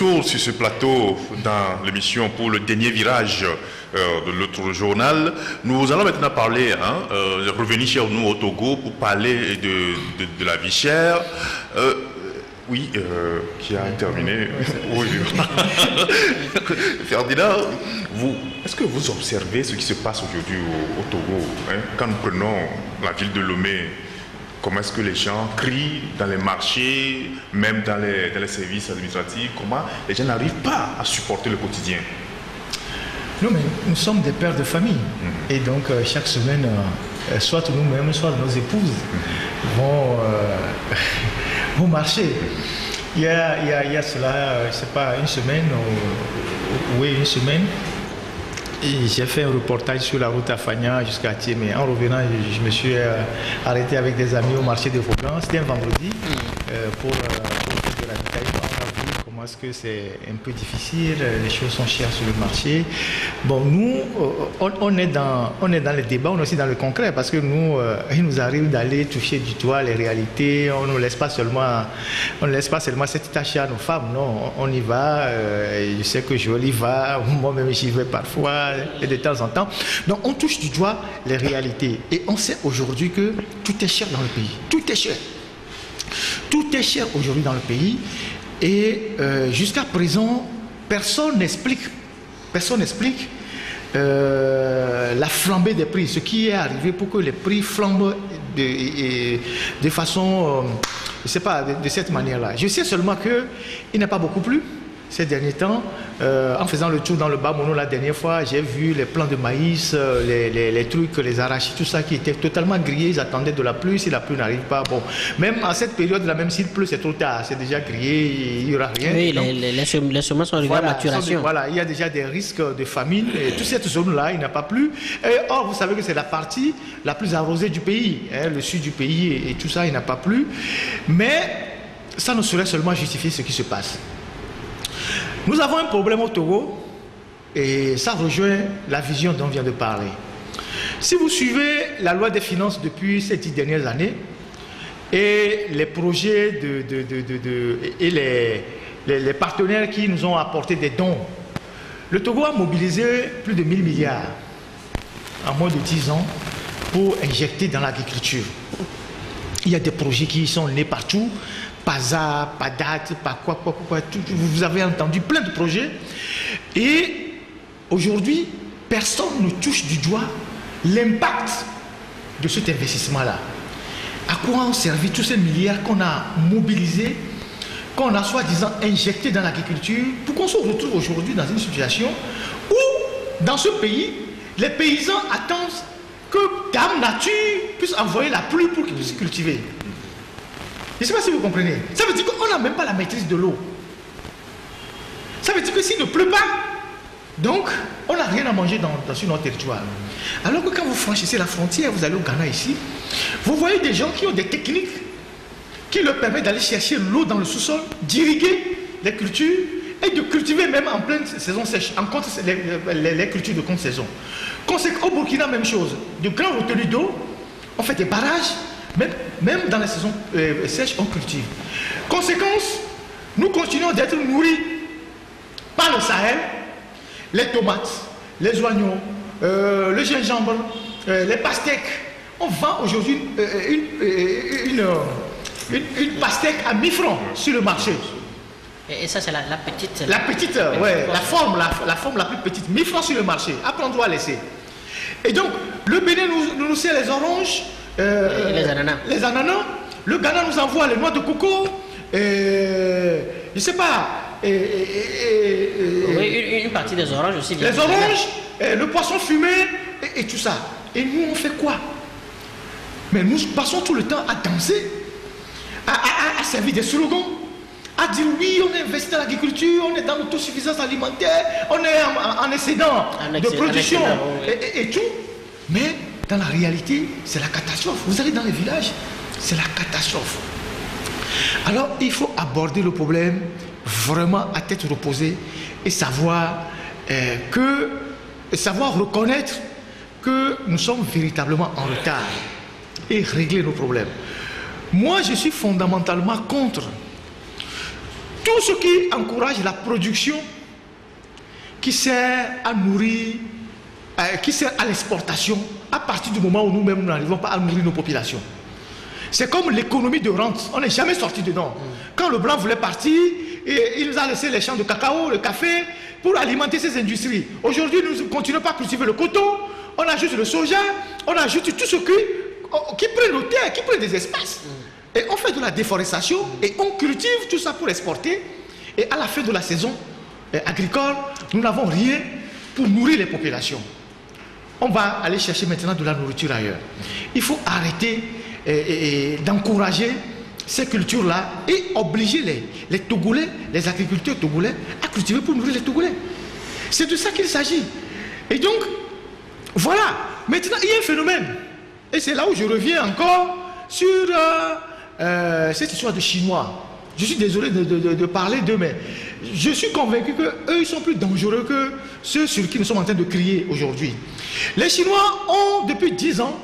retour sur ce plateau dans l'émission pour le dernier virage de l'autre journal. Nous allons maintenant parler, revenir chez nous au Togo pour parler de la vie chère. Oui, qui a terminé. Oui. Ferdinand, est-ce que vous observez ce qui se passe aujourd'hui au Togo, hein? Quand nous prenons la ville de Lomé, comment est-ce que les gens crient dans les marchés, même dans les services administratifs, comment les gens n'arrivent pas à supporter le quotidien? Non, mais nous sommes des pères de famille. Et donc, chaque semaine, soit nous-mêmes, soit nos épouses vont marcher. Il y a cela, je ne sais pas, une semaine, une semaine. Et j'ai fait un reportage sur la route à Fagna jusqu'à Thiémé. En revenant, je me suis arrêté avec des amis au marché de Vauban. C'était un vendredi pour faire de l'avitaillement. On a vu comment est-ce que c'est un peu difficile, les choses sont chères sur le marché. Bon, nous, on est dans les débats, on est aussi dans le concret, parce que nous, il nous arrive d'aller toucher du doigt les réalités. On ne laisse pas seulement cette tâche à nos femmes, non, on y va. Je sais que Joël y va, moi-même j'y vais parfois, et de temps en temps. Donc on touche du doigt les réalités. Et on sait aujourd'hui que tout est cher dans le pays. Tout est cher. Tout est cher aujourd'hui dans le pays. Et jusqu'à présent, personne n'explique la flambée des prix, ce qui est arrivé pour que les prix flambent de façon, je ne sais pas, de cette manière-là. Je sais seulement qu'il n'a pas beaucoup plu ces derniers temps. En faisant le tour dans le Bas-Mono la dernière fois, j'ai vu les plants de maïs, les trucs, les arachides, tout ça qui était totalement grillé. Ils attendaient de la pluie. Si la pluie n'arrive pas, bon, même à cette période-là, même s'il pleut, c'est trop tard. C'est déjà grillé, il n'y aura rien. Oui, les semences sont arrivées à maturation. Voilà, il y a déjà des risques de famine. Et toute cette zone-là, il n'a pas plu. Or, vous savez que c'est la partie la plus arrosée du pays, hein, le sud du pays et tout ça, il n'a pas plu. Mais ça ne saurait seulement justifier ce qui se passe. Nous avons un problème au Togo et ça rejoint la vision dont on vient de parler. Si vous suivez la loi des finances depuis ces 10 dernières années et les projets et les partenaires qui nous ont apporté des dons, le Togo a mobilisé plus de 1000 milliards en moins de 10 ans pour injecter dans l'agriculture. Il y a des projets qui sont nés partout. PASA, PADAT, vous avez entendu plein de projets. Et aujourd'hui, personne ne touche du doigt l'impact de cet investissement-là. À quoi ont servi tous ces milliards qu'on a mobilisés, qu'on a soi-disant injectés dans l'agriculture, pour qu'on se retrouve aujourd'hui dans une situation où, dans ce pays, les paysans attendent que Dame Nature puisse envoyer la pluie pour qu'ils puissent cultiver. Je ne sais pas si vous comprenez. Ça veut dire qu'on n'a même pas la maîtrise de l'eau. Ça veut dire que s'il ne pleut pas, donc on n'a rien à manger sur notre territoire. Alors que quand vous franchissez la frontière, vous allez au Ghana ici, vous voyez des gens qui ont des techniques qui leur permettent d'aller chercher l'eau dans le sous-sol, d'irriguer les cultures et de cultiver même en pleine saison sèche, en contre les cultures de contre-saison. Au Burkina, même chose. De grands retenues d'eau, on fait des barrages. Même dans la saison sèche, on cultive. Conséquence, nous continuons d'être nourris par le Sahel, les tomates, les oignons, le gingembre, les pastèques. On vend aujourd'hui une pastèque à 1000 francs sur le marché. Et ça, c'est la petite. La petite, ouais, la forme la plus petite, 1000 francs sur le marché. Après, on doit laisser. Et donc, le Bénin nous sert les oranges. Les ananas. Les ananas. Le Ghana nous envoie les noix de coco. Je ne sais pas. Oui, une partie des oranges aussi. Les oranges, le poisson fumé et tout ça. Et nous, on fait quoi? Mais nous passons tout le temps à danser, à servir des slogans, à dire oui, on est investi dans l'agriculture, on est dans l'autosuffisance alimentaire, on est en excédent de production et tout. Mais dans la réalité, c'est la catastrophe. Vous allez dans les villages, c'est la catastrophe. Alors, il faut aborder le problème vraiment à tête reposée et savoir reconnaître que nous sommes véritablement en retard et régler nos problèmes. Moi, je suis fondamentalement contre tout ce qui encourage la production qui sert à nourrir, qui sert à l'exportation, à partir du moment où nous-mêmes nous n'arrivons pas à nourrir nos populations. C'est comme l'économie de rente, on n'est jamais sorti dedans. Quand le blanc voulait partir, il nous a laissé les champs de cacao, le café, pour alimenter ces industries. Aujourd'hui, nous ne continuons pas à cultiver le coton, on ajoute le soja, on ajoute tout ce qui prend nos terres, qui prend des espaces. Et on fait de la déforestation et on cultive tout ça pour exporter. Et à la fin de la saison agricole, nous n'avons rien pour nourrir les populations. On va aller chercher maintenant de la nourriture ailleurs. Il faut arrêter d'encourager ces cultures-là et obliger les Togolais, les agriculteurs togolais à cultiver pour nourrir les Togolais. C'est de ça qu'il s'agit. Et donc, voilà. Maintenant, il y a un phénomène. Et c'est là où je reviens encore sur cette histoire de Chinois. Je suis désolé de parler d'eux, mais je suis convaincu qu'eux, ils sont plus dangereux que ceux sur qui nous sommes en train de crier aujourd'hui. Les Chinois ont, depuis 10 ans,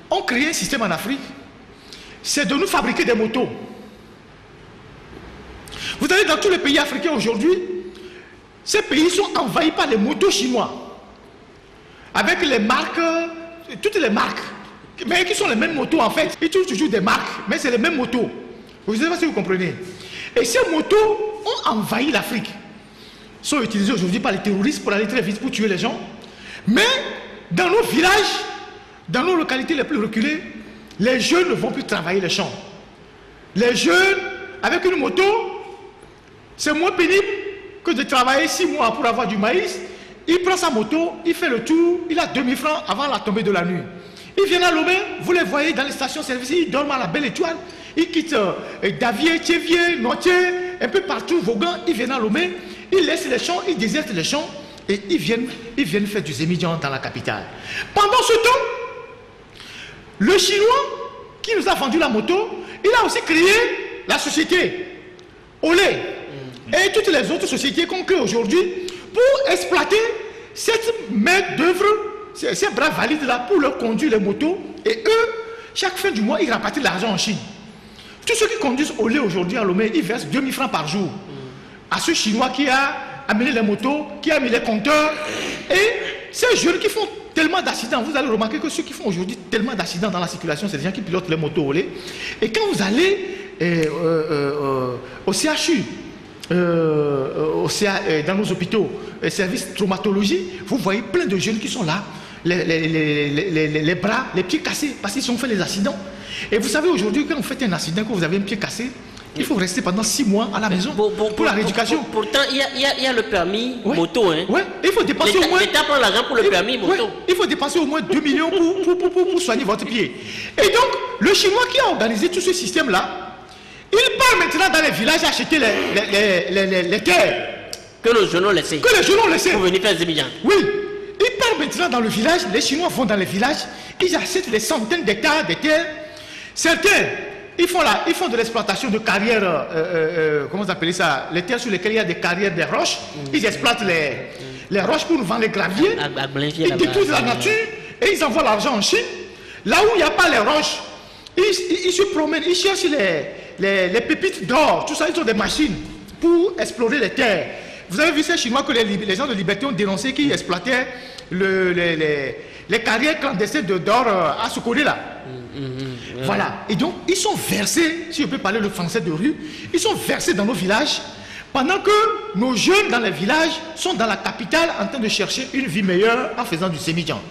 ont créé un système en Afrique. C'est de nous fabriquer des motos. Vous allez dans tous les pays africains aujourd'hui, ces pays sont envahis par les motos chinois. Avec les marques, toutes les marques, mais qui sont les mêmes motos en fait. Ils trouvent toujours des marques, mais c'est les mêmes motos. Je ne sais pas si vous comprenez. Et ces motos ont envahi l'Afrique. Ils sont utilisés aujourd'hui par les terroristes pour aller très vite, pour tuer les gens. Mais dans nos villages, dans nos localités les plus reculées, les jeunes ne vont plus travailler les champs. Les jeunes, avec une moto, c'est moins pénible que de travailler 6 mois pour avoir du maïs. Il prend sa moto, il fait le tour, il a 2000 francs avant la tombée de la nuit. Ils viennent à Lomé, vous les voyez dans les stations-service, ils dorment à la Belle Étoile, ils quittent Davier, Thévier, Notier, un peu partout, Vaughan, ils viennent à Lomé, ils laissent les champs, ils désertent les champs et ils viennent faire du zémidjan dans la capitale. Pendant ce temps, le Chinois qui nous a vendu la moto, il a aussi créé la société Olé et toutes les autres sociétés qu'on crée aujourd'hui pour exploiter cette main d'œuvre, ces bras valides là pour leur conduire les motos. Et eux, chaque fin du mois, ils rapatrient l'argent en Chine. Tous ceux qui conduisent Olé aujourd'hui à Lomé, ils versent 2000 francs par jour à ce Chinois qui a amené les motos, qui a mis les compteurs. Et ces jeunes qui font tellement d'accidents, vous allez remarquer que ceux qui font aujourd'hui tellement d'accidents dans la circulation, c'est des gens qui pilotent les motos Olé. Et quand vous allez au CHU, dans nos hôpitaux, services traumatologie, vous voyez plein de jeunes qui sont là, les bras, les pieds cassés, parce qu'ils ont fait les accidents. Et vous savez aujourd'hui, quand vous faites un accident, quand vous avez un pied cassé, il faut rester pendant 6 mois à la maison pour la rééducation. Pourtant, il y a le permis moto. Hein. Ouais, il faut dépenser au moins. L'État prend l'argent pour le permis moto. Ouais, il faut dépenser au moins 2 millions pour soigner votre pied. Et donc, le Chinois qui a organisé tout ce système-là, il part maintenant dans les villages acheter les terres. Que les jeunes ont laissé. Que les jeunes ont laissé. Pour venir faire des millions. Oui. Ils partent maintenant dans le village, les Chinois vont dans les villages, ils achètent des centaines d'hectares de terres. Certains, ils font de l'exploitation de carrières, comment vous appelez ça, les terres sur lesquelles il y a des carrières, des roches. Ils exploitent les roches pour nous vendre les graviers. Ils détruisent la nature et ils envoient l'argent en Chine. Là où il n'y a pas les roches, ils se promènent, ils cherchent les pépites d'or, tout ça, ils ont des machines pour explorer les terres. Vous avez vu ces Chinois que les gens de Liberté ont dénoncé qui exploitaient les carrières clandestines d'or à Sokoré là. Voilà. Et donc, ils sont versés, si je peux parler le français de rue, ils sont versés dans nos villages, pendant que nos jeunes dans les villages sont dans la capitale en train de chercher une vie meilleure en faisant du sémidjan.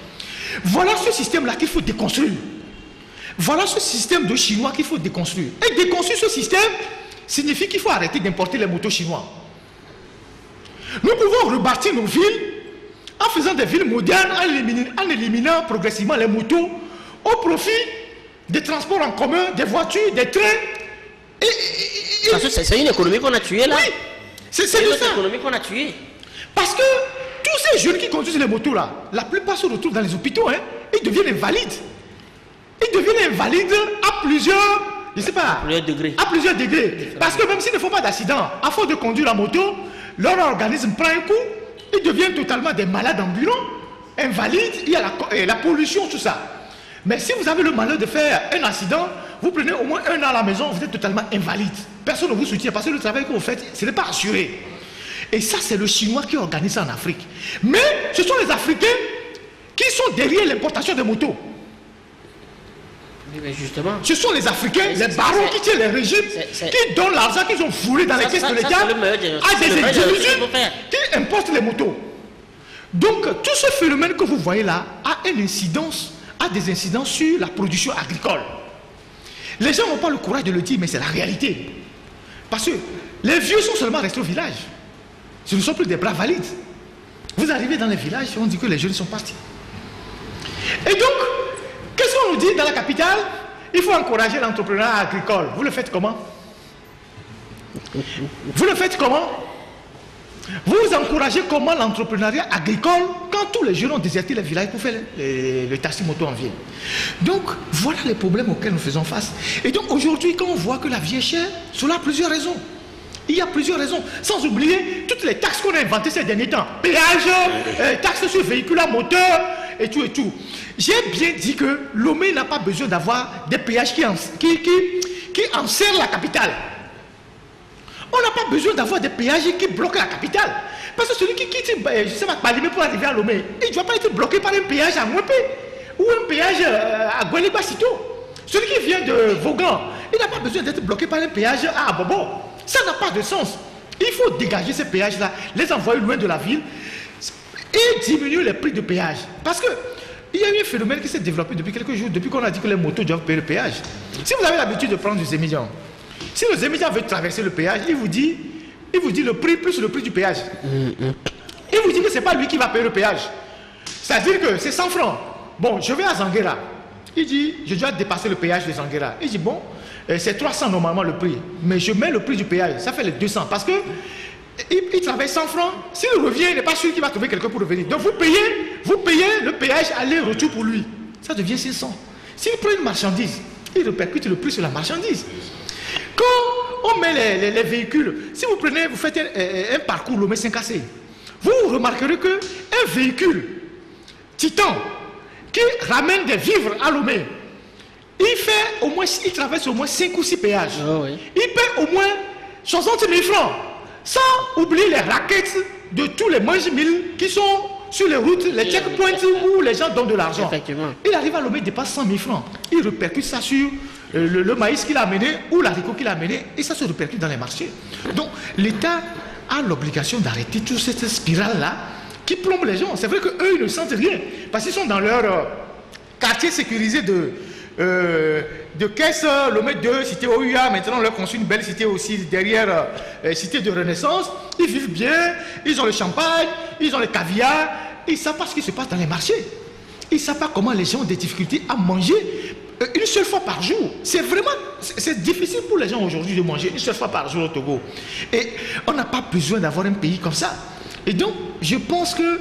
Voilà ce système-là qu'il faut déconstruire. Voilà ce système de Chinois qu'il faut déconstruire. Et déconstruire ce système signifie qu'il faut arrêter d'importer les motos chinois. Nous pouvons rebâtir nos villes en faisant des villes modernes, en éliminant progressivement les motos au profit des transports en commun, des voitures, des trains. Parce que c'est une économie qu'on a tuée là. Oui, c'est une ça. économie qu'on a tuée. Parce que tous ces jeunes qui conduisent les motos là, la plupart se retrouvent dans les hôpitaux, hein, ils deviennent invalides. Ils deviennent invalides à plusieurs, je sais pas, à plusieurs degrés. Parce que même s'ils ne font pas d'accident, à force de conduire la moto, leur organisme prend un coup, ils deviennent totalement des malades ambulants, invalides, il y a la pollution, tout ça. Mais si vous avez le malheur de faire un accident, vous prenez au moins 1 an à la maison, vous êtes totalement invalide. personne ne vous soutient parce que le travail que vous faites, ce n'est pas assuré. Et ça, c'est le Chinois qui organise ça en Afrique. Mais ce sont les Africains qui sont derrière l'importation des motos. Mais justement. Ce sont les Africains, les barons qui tiennent les régimes, qui donnent l'argent qu'ils ont foulé dans les caisses de l'État à des individus qui importent les motos. Donc, tout ce phénomène que vous voyez là a des incidences sur la production agricole. Les gens n'ont pas le courage de le dire, mais c'est la réalité. Parce que les vieux sont seulement restés au village. Ce ne sont plus des bras valides. Vous arrivez dans les villages, on dit que les jeunes sont partis. Et donc, qu'est-ce qu'on nous dit dans la capitale? Il faut encourager l'entrepreneuriat agricole. Vous le faites comment? Vous le faites comment? Vous encouragez comment l'entrepreneuriat agricole quand tous les jeunes ont déserté les villages pour faire le taxi-moto en ville? Donc, voilà les problèmes auxquels nous faisons face. Et donc, aujourd'hui, quand on voit que la vie est chère, cela a plusieurs raisons. Il y a plusieurs raisons. Sans oublier toutes les taxes qu'on a inventées ces derniers temps. Péage, taxes sur véhicules à moteur, et tout et tout. J'ai bien dit que Lomé n'a pas besoin d'avoir des péages qui enserrent la capitale. On n'a pas besoin d'avoir des péages qui bloquent la capitale. Parce que celui qui quitte, je sais pas, Palimé pour arriver à Lomé, il ne doit pas être bloqué par un péage à Mwepé ou un péage à Guelibasito. Celui qui vient de Vaughan, il n'a pas besoin d'être bloqué par un péage à Abobo. Ça n'a pas de sens. Il faut dégager ces péages-là, les envoyer loin de la ville et diminuer les prix de péage. Parce que il y a eu un phénomène qui s'est développé depuis quelques jours, depuis qu'on a dit que les motos doivent payer le péage. Si vous avez l'habitude de prendre du Zémidjan, si le Zémidjan veut traverser le péage, il vous dit le prix plus le prix du péage. Il vous dit que ce n'est pas lui qui va payer le péage. C'est-à-dire que c'est 100 francs. Bon, je vais à Zanguera. Il dit, je dois dépasser le péage de Zanguera. Il dit, bon, c'est 300 normalement le prix. Mais je mets le prix du péage, ça fait les 200. Parce que il travaille 100 francs. S'il revient, il n'est pas sûr qu'il va trouver quelqu'un pour revenir. Donc vous payez le péage aller-retour pour lui. Ça devient 600. S'il prend une marchandise, il répercute le prix sur la marchandise. Quand on met les véhicules, si vous faites un parcours Lomé 5AC, vous remarquerez qu'un véhicule Titan qui ramène des vivres à Lomé, il traverse au moins 5 ou 6 péages. Oh oui. Il paie au moins 60 000 francs. Sans oublier les raquettes de tous les mange-mille qui sont sur les routes, les checkpoints où les gens donnent de l'argent. Il arrive à Lomé, dépasse 100 000 francs. Il répercute ça sur le maïs qu'il a amené ou l'haricot qu'il a amené et ça se répercute dans les marchés. Donc l'État a l'obligation d'arrêter toute cette spirale-là qui plombe les gens. C'est vrai qu'eux, ils ne sentent rien parce qu'ils sont dans leur quartier sécurisé de caisse, Lomé 2, cité OUA. Maintenant, on leur construit une belle cité aussi derrière, cité de Renaissance. Ils vivent bien, ils ont le champagne, ils ont le caviar. Ils ne savent pas ce qui se passe dans les marchés. Ils ne savent pas comment les gens ont des difficultés à manger une seule fois par jour. C'est difficile pour les gens aujourd'hui de manger une seule fois par jour au Togo. Et on n'a pas besoin d'avoir un pays comme ça. Et donc, je pense que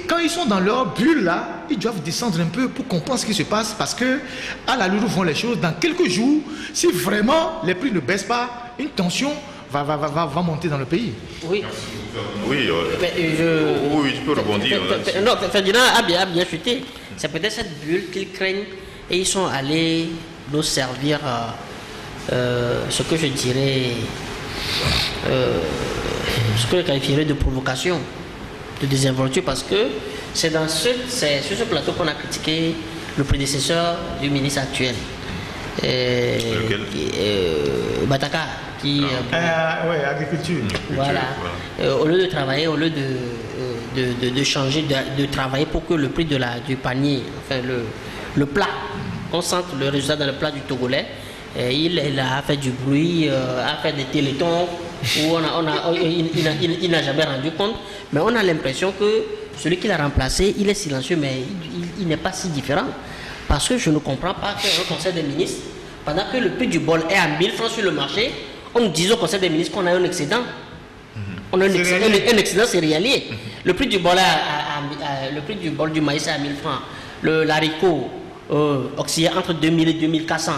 quand ils sont dans leur bulle là, ils doivent descendre un peu pour comprendre ce qui se passe parce que à la où vont les choses, dans quelques jours, si vraiment les prix ne baissent pas, une tension va monter dans le pays. Oui. Oui, oui, tu peux rebondir. Non, Ferdinand a bien chuté. C'est peut-être cette bulle qu'ils craignent et ils sont allés nous servir ce que je dirais, ce que je qualifierais de provocation, de désinvolture, parce que c'est sur ce plateau qu'on a critiqué le prédécesseur du ministre actuel. Bataka, qui... oui, agriculture. Voilà. Au lieu de travailler, au lieu de changer, de travailler pour que le prix du panier, enfin le plat, on sente le résultat dans le plat du Togolais, il a fait du bruit, a fait des télétons, où il n'a jamais rendu compte, mais on a l'impression que celui qui l'a remplacé, il est silencieux, mais il n'est pas si différent. Parce que je ne comprends pas qu'un conseil des ministres, pendant que le prix du bol est à 1000 francs sur le marché, on nous dit au conseil des ministres qu'on a un excédent. On a un excédent céréalier. Le prix du bol du maïs est à 1000 francs. L'haricot auxiliaire entre 2000 et 2400.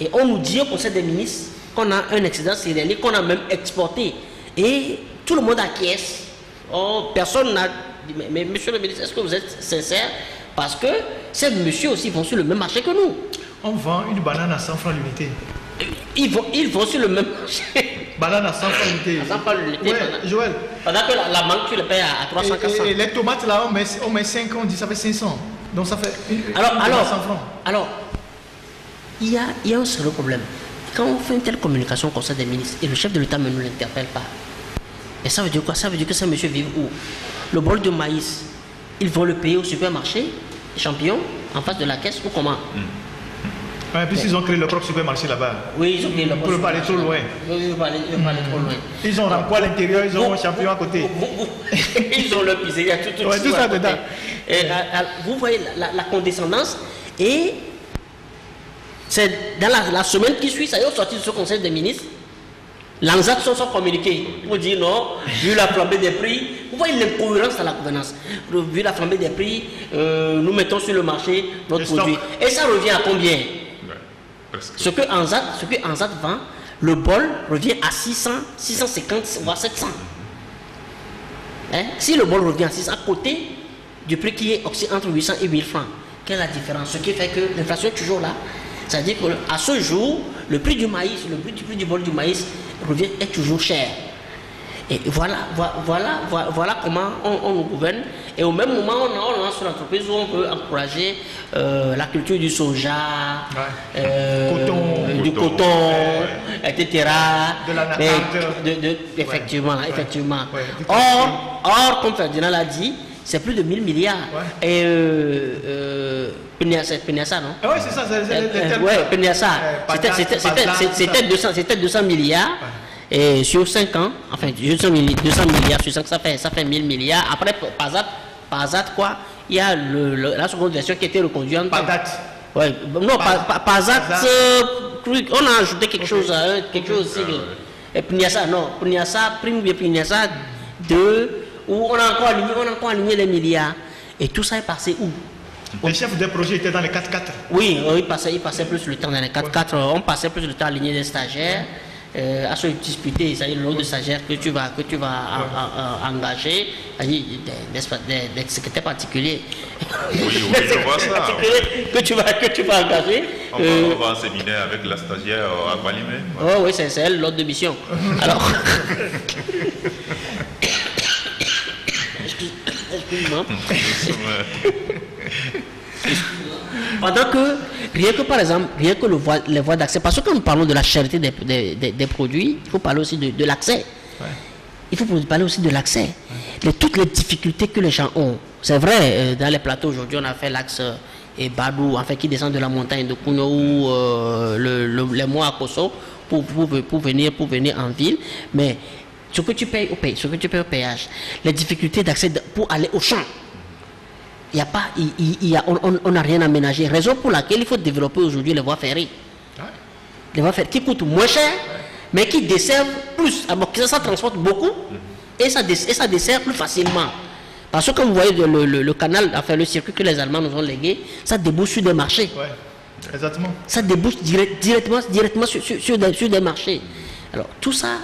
Et on nous dit au conseil des ministres qu'on a un excédent céréalier, qu'on a même exporté. Et tout le monde acquiesce. Oh, personne n'a dit, mais monsieur le ministre, est-ce que vous êtes sincère? Parce que ces messieurs aussi vont sur le même marché que nous. On vend une banane à 100 francs l'unité. Ils vont sur le même marché. Banane à 100 francs l'unité. À 100 francs l'unité. Ouais, Joël. Pendant que la mangue, tu le payes à 300, 400. Et les tomates là, on met 5 ans, on dit ça fait 500. Donc ça fait alors, 100 francs. Alors, il y a un seul problème. Quand on fait une telle communication au Conseil des ministres et le chef de l'État ne nous l'interpelle pas, et ça veut dire quoi? Ça veut dire que ces monsieur vivent où? Le bol de maïs, ils vont le payer au supermarché, champion, en face de la caisse ou comment? Ouais, puis ils ont créé leur propre supermarché là-bas. Oui, ils ont créé leur propre supermarché. Ils ne peuvent pas aller trop loin. Oui, ils ne peuvent pas aller trop loin. Ils ont un quoi à l'intérieur, ils ont un champion à côté. Ils ont leur pizzeria, tout ouais, tout ça dedans. Vous voyez la condescendance et c'est dans la semaine qui suit, ça y est, au sorti de ce conseil des ministres, l'ANZAC sont communiqués pour dire non, vu la flambée des prix, vous voyez l'incohérence dans la gouvernance. Vu la flambée des prix, nous mettons sur le marché notre produit. Et ça revient à combien? Ce que ANZAC vend, le bol revient à 600, 650, voire 700. Hein? Si le bol revient à 600, à côté du prix qui est entre 800 et 1000 francs, quelle est la différence? Ce qui fait que l'inflation est toujours là. C'est-à-dire qu'à ce jour, le prix du maïs, le prix du bol du maïs est toujours cher. Et voilà comment on nous gouverne. Et au même moment, on lance l'entreprise où on veut encourager la culture du soja, du coton, etc. De la effectivement. Or, comme Ferdinand l'a dit, c'est plus de 1000 milliards. Ouais. Et Peniassa, non? Oui, c'est ça. Oui, Peniassa. C'était 200 milliards. Ouais. Et sur 5 ans, enfin 200 milliards sur 5, ça fait 1000 milliards. Après, Pazat, quoi, il y a la seconde version qui a été reconduite en temps. Ouais, non, Pazat, on a ajouté quelque chose aussi. Et Peniassa, non, Peniassa, prime de Peniassa 2, où on a encore aligné les milliards. Et tout ça est passé où? Les chefs des projets étaient dans les 4-4. Oui, ils passaient plus le temps dans les 4-4. On passait plus le temps à aligner les stagiaires. À se disputer, c'est-à-dire le nombre de stagiaires que tu vas engager, des secrétaires particuliers. Oui, je vois ça. que tu vas engager. On va en séminaire avec la stagiaire à Gualimé. Oh oui, c'est elle, l'ordre de mission. Alors, excuse-moi. Pendant que, rien que les voies d'accès, parce que quand nous parlons de la cherté des produits, il faut parler aussi de l'accès. Ouais. Il faut parler aussi de l'accès. Ouais. Toutes les difficultés que les gens ont. C'est vrai, dans les plateaux aujourd'hui, on a fait l'axe Badou, en fait, qui descend de la montagne de Kouno ou les mois à Koso pour venir en ville. Mais ce que tu payes au péage, les difficultés d'accès pour aller au champ. On n'a rien aménagé. Raison pour laquelle il faut développer aujourd'hui les voies ferrées. Ouais. Les voies ferrées qui coûtent moins cher, mais qui desservent plus. Alors que ça transporte beaucoup et ça dessert plus facilement. Parce que comme vous voyez le canal, enfin le circuit que les Allemands nous ont légué, ça débouche sur des marchés. Ouais, exactement. Ça débouche directement sur des marchés. Alors tout ça,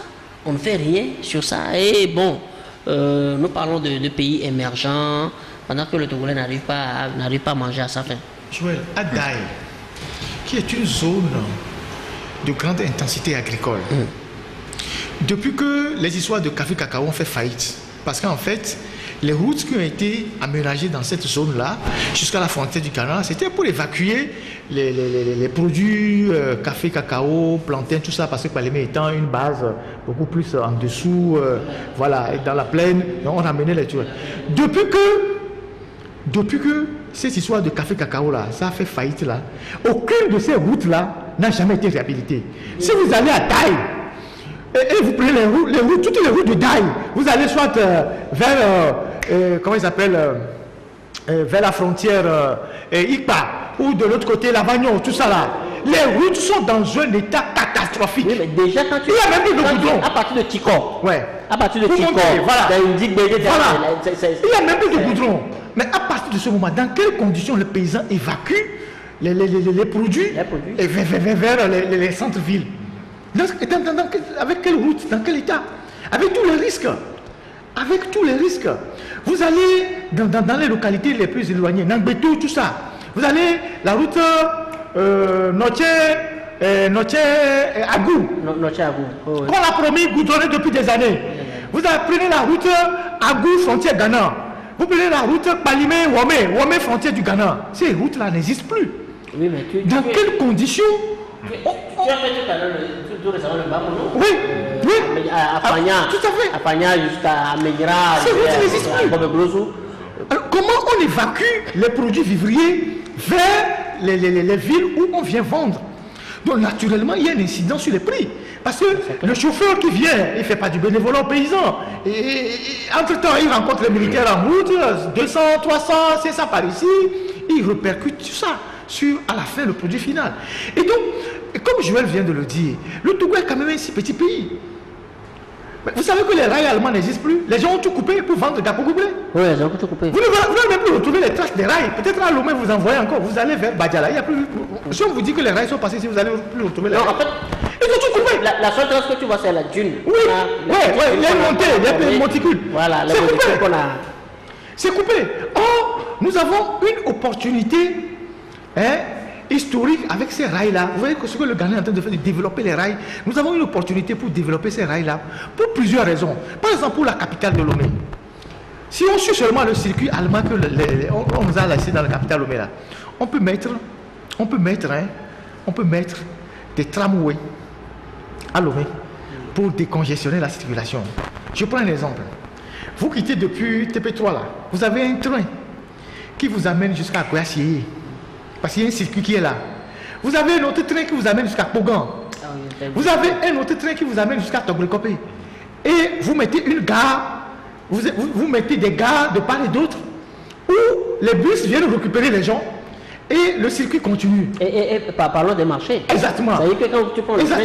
on ne fait rien sur ça. Et bon, nous parlons de pays émergents. Pendant que le Togolais n'arrive pas à manger à sa faim. Joël, à Daï, qui est une zone de grande intensité agricole, depuis que les histoires de café cacao ont fait faillite, parce qu'en fait, les routes qui ont été aménagées dans cette zone-là, jusqu'à la frontière du Ghana, c'était pour évacuer les produits café, cacao, plantain, tout ça, parce que Palémé étant une base beaucoup plus en dessous, voilà, et dans la plaine, on amenait les tours. Depuis que cette histoire de café cacao là, ça a fait faillite là, aucune de ces routes là n'a jamais été réhabilitée. Si vous allez à Daï et vous prenez toutes les routes de Daï, vous allez soit vers comment il s'appelle, vers la frontière Ikpa ou de l'autre côté Lavagnon, tout ça là, les routes sont dans un état catastrophique. Oui, mais déjà quand tu... Il y a même plus de goudron. À partir de Tikor. Ouais. À partir de Tikor. Voilà. Il y a même plus de goudron. Mais à partir de ce moment, dans quelles conditions les paysans évacuent les produits vers les centres-villes? Avec quelle route? Dans quel état? Avec tous les risques. Avec tous les risques. Vous allez dans les localités les plus éloignées, Nangbetou, tout ça. Vous allez la route Notier, Noche Agou. Noche Agou. Oh, Qu'on a promis goudronner depuis des années. Vous avez pris la route Agou, frontière Ghana. Vous prenez la route Palimé-Womé, Womé, frontière du Ghana. Ces routes-là n'existent plus. Oui, mais dans quelles conditions? Tu as fait tout récemment le Bamono? Oui, oui. À Fagna, tout à fait. À Fagna jusqu'à Megra. Ces routes n'existent plus. Alors, comment on évacue les produits vivriers vers les villes où on vient vendre? Donc naturellement, il y a un incident sur les prix. Parce que le chauffeur qui vient, il ne fait pas du bénévolat aux paysans. Et entre-temps, il rencontre les militaires en route, 200, 300, 500 par ici. Il répercute tout ça sur, à la fin, le produit final. Et donc, comme Joël vient de le dire, le Togo est quand même un si petit pays. Mais vous savez que les rails allemands n'existent plus. Les gens ont tout coupé pour vendre Gapo Goublé. Oui, ils ont tout coupé. Vous n'allez même plus retrouver les traces des rails. Peut-être à Lomé, vous en voyez encore. Vous allez vers Badjala. Il y a plus. Si on vous dit que les rails sont passés, si vous allez plus retrouver les rails. En fait, ils ont tout coupé. La seule trace que tu vois, c'est la dune. Oui, il y a une montée, il y a des monticules. Voilà, c'est coupé. C'est C'est coupé. Or, nous avons une opportunité historique avec ces rails-là. Vous voyez que ce que le Ghana est en train de faire, de développer les rails. Nous avons une opportunité pour développer ces rails-là pour plusieurs raisons. Par exemple, pour la capitale de Lomé. Si on suit seulement le circuit allemand que on nous a laissé dans la capitale Lomé, là, on peut mettre des tramways à Lomé pour décongestionner la circulation. Je prends un exemple. Vous quittez depuis TP3 là, vous avez un train qui vous amène jusqu'à Goyassié, parce qu'il y a un circuit qui est là. Vous avez un autre train qui vous amène jusqu'à Pogan. Vous avez un autre train qui vous amène jusqu'à Togolekopé. Et vous mettez une gare, vous mettez des gares de part et d'autre où les bus viennent récupérer les gens et le circuit continue. Et parlons des marchés. Exactement. C'est-à-dire que quand tu prends le train,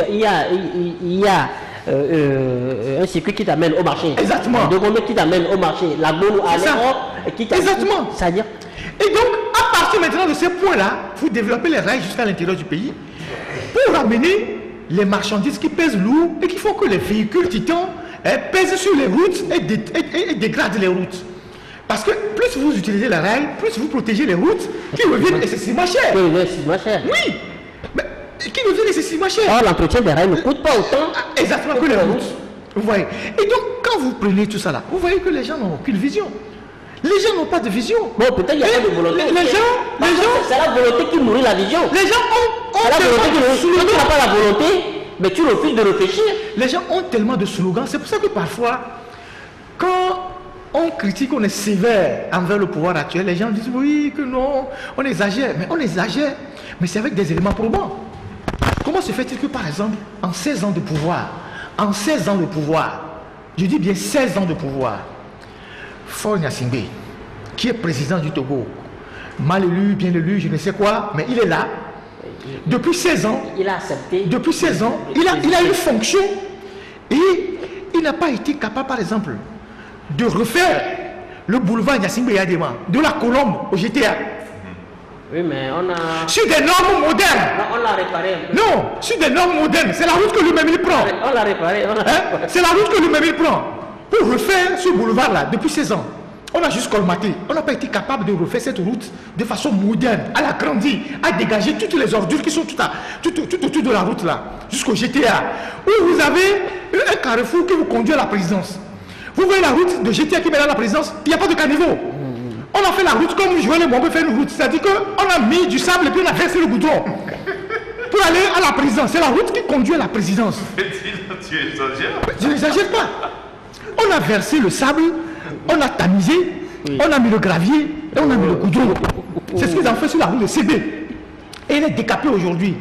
il y a un circuit qui t'amène au marché. Exactement. De combien qui t'amène au marché. La bonne à l'Europe qui t'amène. Exactement. C'est-à-dire. Et donc, à partir maintenant de ces points-là, vous développez les rails jusqu'à l'intérieur du pays pour ramener les marchandises qui pèsent lourd et qui font que les véhicules titans pèsent sur les routes et dégradent les routes. Parce que plus vous utilisez les rails, plus vous protégez les routes qui reviennent excessivement chères. Oui, mais qui reviennent excessivement chères. Or, l'entretien des rails ne coûte pas autant. Exactement que les routes. Vous voyez. Et donc, quand vous prenez tout ça là, vous voyez que les gens n'ont aucune vision. Les gens n'ont pas de vision. Bon, peut-être il n'y a pas de volonté. Les gens, c'est la volonté qui nourrit la vision. Les gens ont la volonté qui nourrit. Quand tu n'as pas la volonté, mais tu refuses de réfléchir. Les gens ont tellement de slogans. C'est pour ça que parfois, quand on critique, on est sévère envers le pouvoir actuel, les gens disent oui, que non, on exagère. Mais on exagère, mais c'est avec des éléments probants. Comment se fait-il que, par exemple, en 16 ans de pouvoir, je dis bien 16 ans de pouvoir, Faure Gnassingbé, qui est président du Togo, mal élu, bien élu, je ne sais quoi, mais il est là. Depuis 16 ans, il a accepté. Depuis 16 ans, il a une fonction et il n'a pas été capable, par exemple, de refaire le boulevard Gnassingbé Yadema, de la Colombe au GTA. Oui, mais on a... Sur des normes modernes. On l'a réparé. Non, sur des normes modernes. C'est la route que lui-même il prend. On l'a réparé. C'est la route que lui-même il prend. Pour refaire ce boulevard-là, depuis 16 ans, on a juste colmaté. On n'a pas été capable de refaire cette route de façon moderne, à l'agrandir, à dégager toutes les ordures qui sont tout autour de la route là, jusqu'au GTA, où vous avez un carrefour qui vous conduit à la présidence. Vous voyez la route de GTA qui mène à la présidence, il n'y a pas de caniveau. On a fait la route comme Joël et moi, on peut faire une route. C'est-à-dire qu'on a mis du sable et puis on a versé le goudron pour aller à la présidence. C'est la route qui conduit à la présidence. Tu exagères? Je n'exagère pas. On a versé le sable, on a tamisé, on a mis le gravier et on a mis le goudron. C'est ce qu'ils ont fait sur la route de CB. Et elle est décapée aujourd'hui.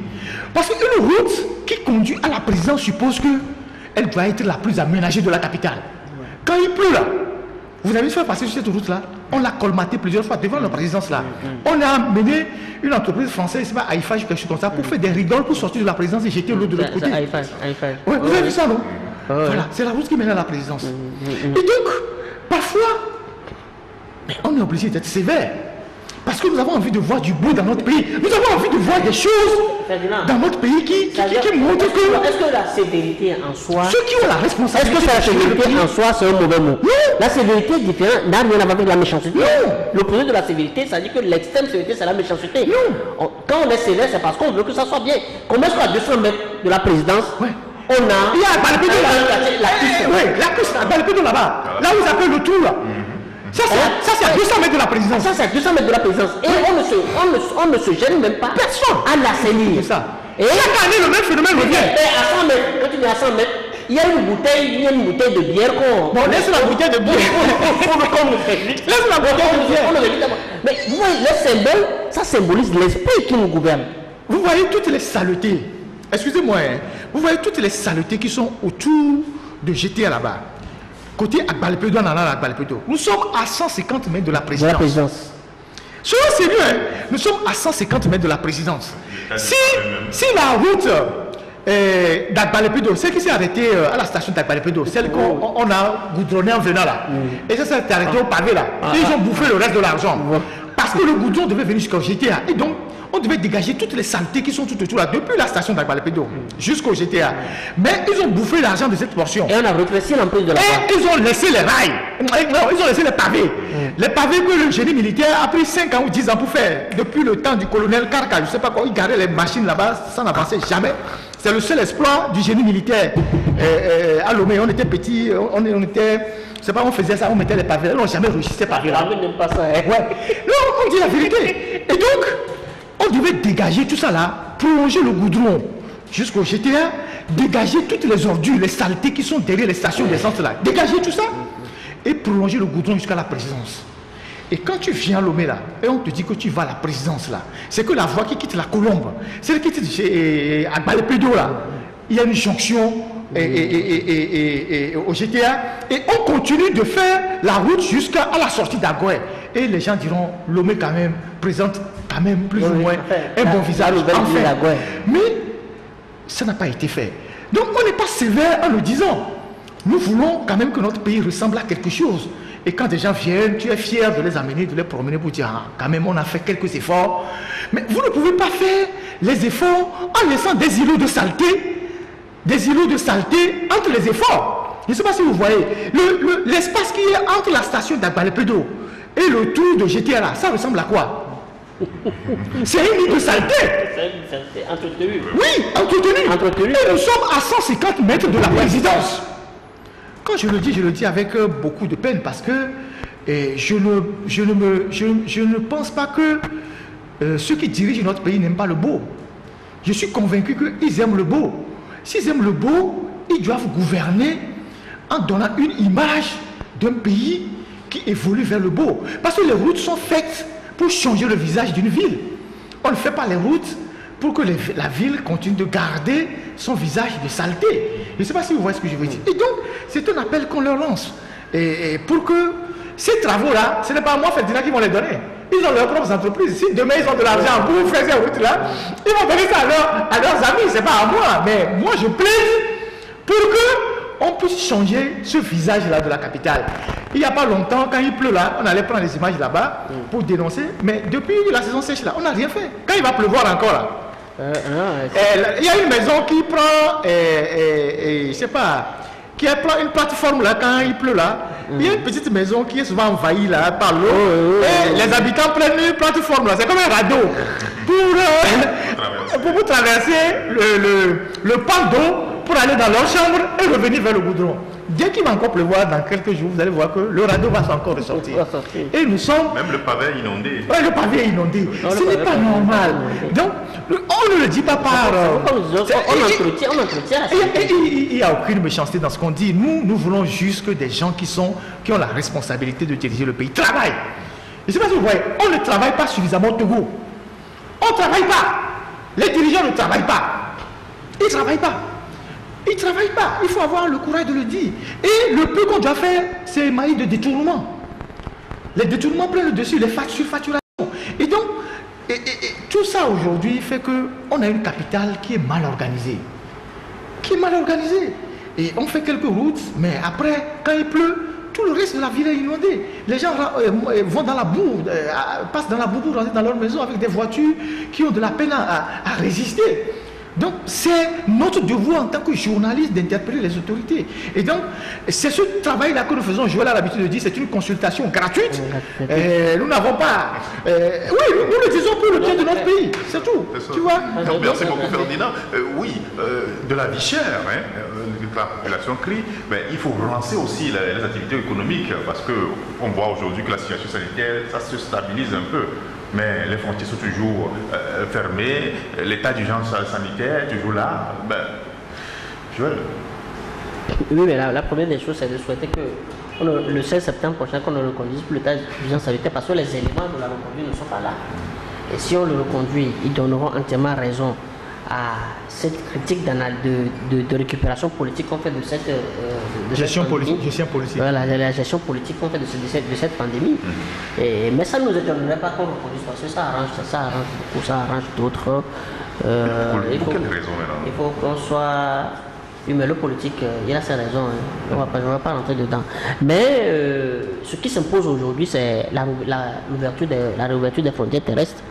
Parce qu'une route qui conduit à la présidence suppose qu'elle doit être la plus aménagée de la capitale. Quand il pleut là, vous avez fait passer sur cette route là, on l'a colmaté plusieurs fois devant la présidence là. On a amené une entreprise française, c'est pas Haïfa, quelque chose comme ça, pour faire des rigoles pour sortir de la présidence et jeter l'eau de l'autre côté. Ouais, vous avez vu ça, non? Voilà, c'est la route qui mène à la présidence. Et donc, parfois, on est obligé d'être sévère. Parce que nous avons envie de voir du beau dans notre pays. Nous avons envie de voir des choses dans notre pays qui montrent que... Est-ce que la sévérité en soi... Ceux qui ont la responsabilité... Est-ce que la sévérité en soi, c'est un mauvais mot? Non. La sévérité est différente, n'a rien à voir avec la méchanceté. Non. L'opposé de la sévérité, ça dit que l'extrême sévérité, c'est la méchanceté. Non. Quand on est sévère, c'est parce qu'on veut que ça soit bien. Comment est-ce qu'à 200 mètres de la présidence, on a... Il y a Agbalépédo la piste, Agbalépédo là-bas. Là où ils appellent le trou, là. Ça, c'est à 200 mètres de la présidence. Ça, c'est à 200 mètres de la présidence. Et on ne se gêne même pas. Personne. À l'assainir. C'est ça. Et chaque année, le même phénomène revient. À 100 mètres, quand tu es à 100 mètres, il y a une bouteille de bière qu'on... Bon, laisse la bouteille de bière. Laisse la bouteille de bière. Mais vous voyez, le symbole, ça symbolise l'esprit qui nous gouverne. Vous voyez toutes les saletés. Excusez-moi, hein. Vous voyez toutes les saletés qui sont autour de GTA là-bas. Côté Agbalépédo, nous sommes à 150 mètres de la présidence. Soyons sérieux, hein. Nous sommes à 150 mètres de la présidence. Si la route d'Agbalépédo, celle qui s'est arrêtée à la station d'Agbalépédo, celle qu'on a goudronnée en venant là, et ça s'est arrêté au pavé là, et ils ont bouffé le reste de l'argent. Parce que le goudron devait venir jusqu'au GTA. Et donc, on devait dégager toutes les saletés qui sont tout autour là, depuis la station d'Agbalépédo jusqu'au GTA. Mais ils ont bouffé l'argent de cette portion. Et on a rétréci l'emprise de la Et ils ont laissé les rails. Non, ils ont laissé les pavés. Les pavés que le génie militaire a pris 5 ans ou 10 ans pour faire. Depuis le temps du colonel Karka, je ne sais pas quoi, il garait les machines là-bas sans avancer jamais. C'est le seul exploit du génie militaire. À Lomé, on était petits, on était... C'est pas on faisait ça, on mettait les pavés. On n'a jamais réussi ces pavés-là. n'aime pas ça. Hein. Ouais. Non, on dit la vérité. Et donc, on devait dégager tout ça là, prolonger le goudron jusqu'au GTA, dégager toutes les ordures, les saletés qui sont derrière les stations d'essence là. Dégager tout ça et prolonger le goudron jusqu'à la présidence. Et quand tu viens à Lomé là, et on te dit que tu vas à la présidence là, c'est que la voie qui quitte la Colombe, celle qui quitte à Agbalépédo là, il y a une jonction au GTA, et on continue de faire la route jusqu'à la sortie d'Agoué. Et les gens diront, Lomé quand même présente quand même plus ou moins un bon visage. Enfin, mais ça n'a pas été fait. Donc on n'est pas sévère en le disant. Nous voulons quand même que notre pays ressemble à quelque chose. Et quand des gens viennent, tu es fier de les amener, de les promener pour dire, ah, quand même on a fait quelques efforts. Mais vous ne pouvez pas faire les efforts en laissant des îlots de saleté. Des îlots de saleté entre les efforts. Je ne sais pas si vous voyez. L'espace qui est entre la station d'Agbalépédo et le tour de GTA là, ça ressemble à quoi? C'est une île de saleté. C'est entretenu. Oui, entretenu. Et nous sommes à 150 mètres de la présidence. Quand je le dis avec beaucoup de peine parce que je ne pense pas que ceux qui dirigent notre pays n'aiment pas le beau. Je suis convaincu qu'ils aiment le beau. S'ils aiment le beau, ils doivent gouverner en donnant une image d'un pays qui évolue vers le beau. Parce que les routes sont faites pour changer le visage d'une ville. On ne fait pas les routes pour que la ville continue de garder son visage de saleté. Je ne sais pas si vous voyez ce que je veux dire. Et donc, c'est un appel qu'on leur lance. Et pour que ces travaux-là, ce n'est pas moi, Ferdinand, qui vont les donner. Ils ont leurs propres entreprises. Si demain ils ont de l'argent pour faire ces routes-là, ils vont donner ça à leurs amis. Ce n'est pas à moi. Mais moi, je plaide pour qu'on puisse changer ce visage-là de la capitale. Il n'y a pas longtemps, quand il pleut là, on allait prendre les images là-bas pour dénoncer. Mais depuis la saison sèche là, on n'a rien fait. Quand il va pleuvoir encore là, il y a une maison qui prend, je sais pas, qui prend une plateforme là quand il pleut là. Il y a une petite maison qui est souvent envahie là par l'eau. Et les habitants prennent une plateforme là, c'est comme un radeau pour traverser le pan d'eau pour aller dans leur chambre et revenir vers le goudron. Dès qu'il va encore pleuvoir dans quelques jours, vous allez voir que le radeau va encore ressortir. Et nous sommes... Même le pavé est inondé. Oui, le pavé est inondé. Ce n'est pas normal. Donc, on ne le dit pas par... On entretient. Il n'y a aucune méchanceté dans ce qu'on dit. Nous voulons juste que des gens qui ont la responsabilité de diriger le pays travaillent. Je ne sais pas si vous voyez, on ne travaille pas suffisamment au Togo. On ne travaille pas. Les dirigeants ne travaillent pas. Ils ne travaillent pas. Ils ne travaillent pas. Il faut avoir le courage de le dire. Et le peu qu'on doit faire, c'est maïs de détournement. Les détournements prennent le dessus, les surfacturations. Et donc, tout ça aujourd'hui fait qu'on a une capitale qui est mal organisée. Et on fait quelques routes, mais après, quand il pleut, tout le reste de la ville est inondé. Les gens vont dans la boue, passent dans la boue pour rentrer dans leur maison avec des voitures qui ont de la peine à résister. Donc, c'est notre devoir en tant que journaliste d'interpeller les autorités. Et donc, c'est ce travail-là que nous faisons. Joël a l'habitude de dire, c'est une consultation gratuite. Nous n'avons pas... oui, nous le disons pour le bien de notre pays. C'est tout. Tu vois? Merci beaucoup, Ferdinand. Oui, de la vie chère, la population crie, mais il faut relancer aussi les activités économiques parce qu'on voit aujourd'hui que la situation sanitaire, ça se stabilise un peu. Mais les frontières sont toujours fermées, l'état d'urgence sanitaire est toujours là. Joël. Oui, mais la première des choses, c'est de souhaiter que le 16 septembre prochain, qu'on ne reconduise plus l'état d'urgence sanitaire parce que les éléments de la reconduite ne sont pas là. Et si on le reconduit, ils donneront entièrement raison à cette critique de récupération politique qu'on fait de cette gestion politique. Voilà, la gestion politique qu'on fait de cette pandémie. Mais ça ne nous étonnerait pas qu'on reconduise parce que ça arrange beaucoup, ça arrange d'autres. Pour quelle raison maintenant? Il faut qu'on soit... Oui, mais le politique, il a ses raisons. On ne va pas rentrer dedans. Mais ce qui s'impose aujourd'hui, c'est la réouverture des frontières terrestres.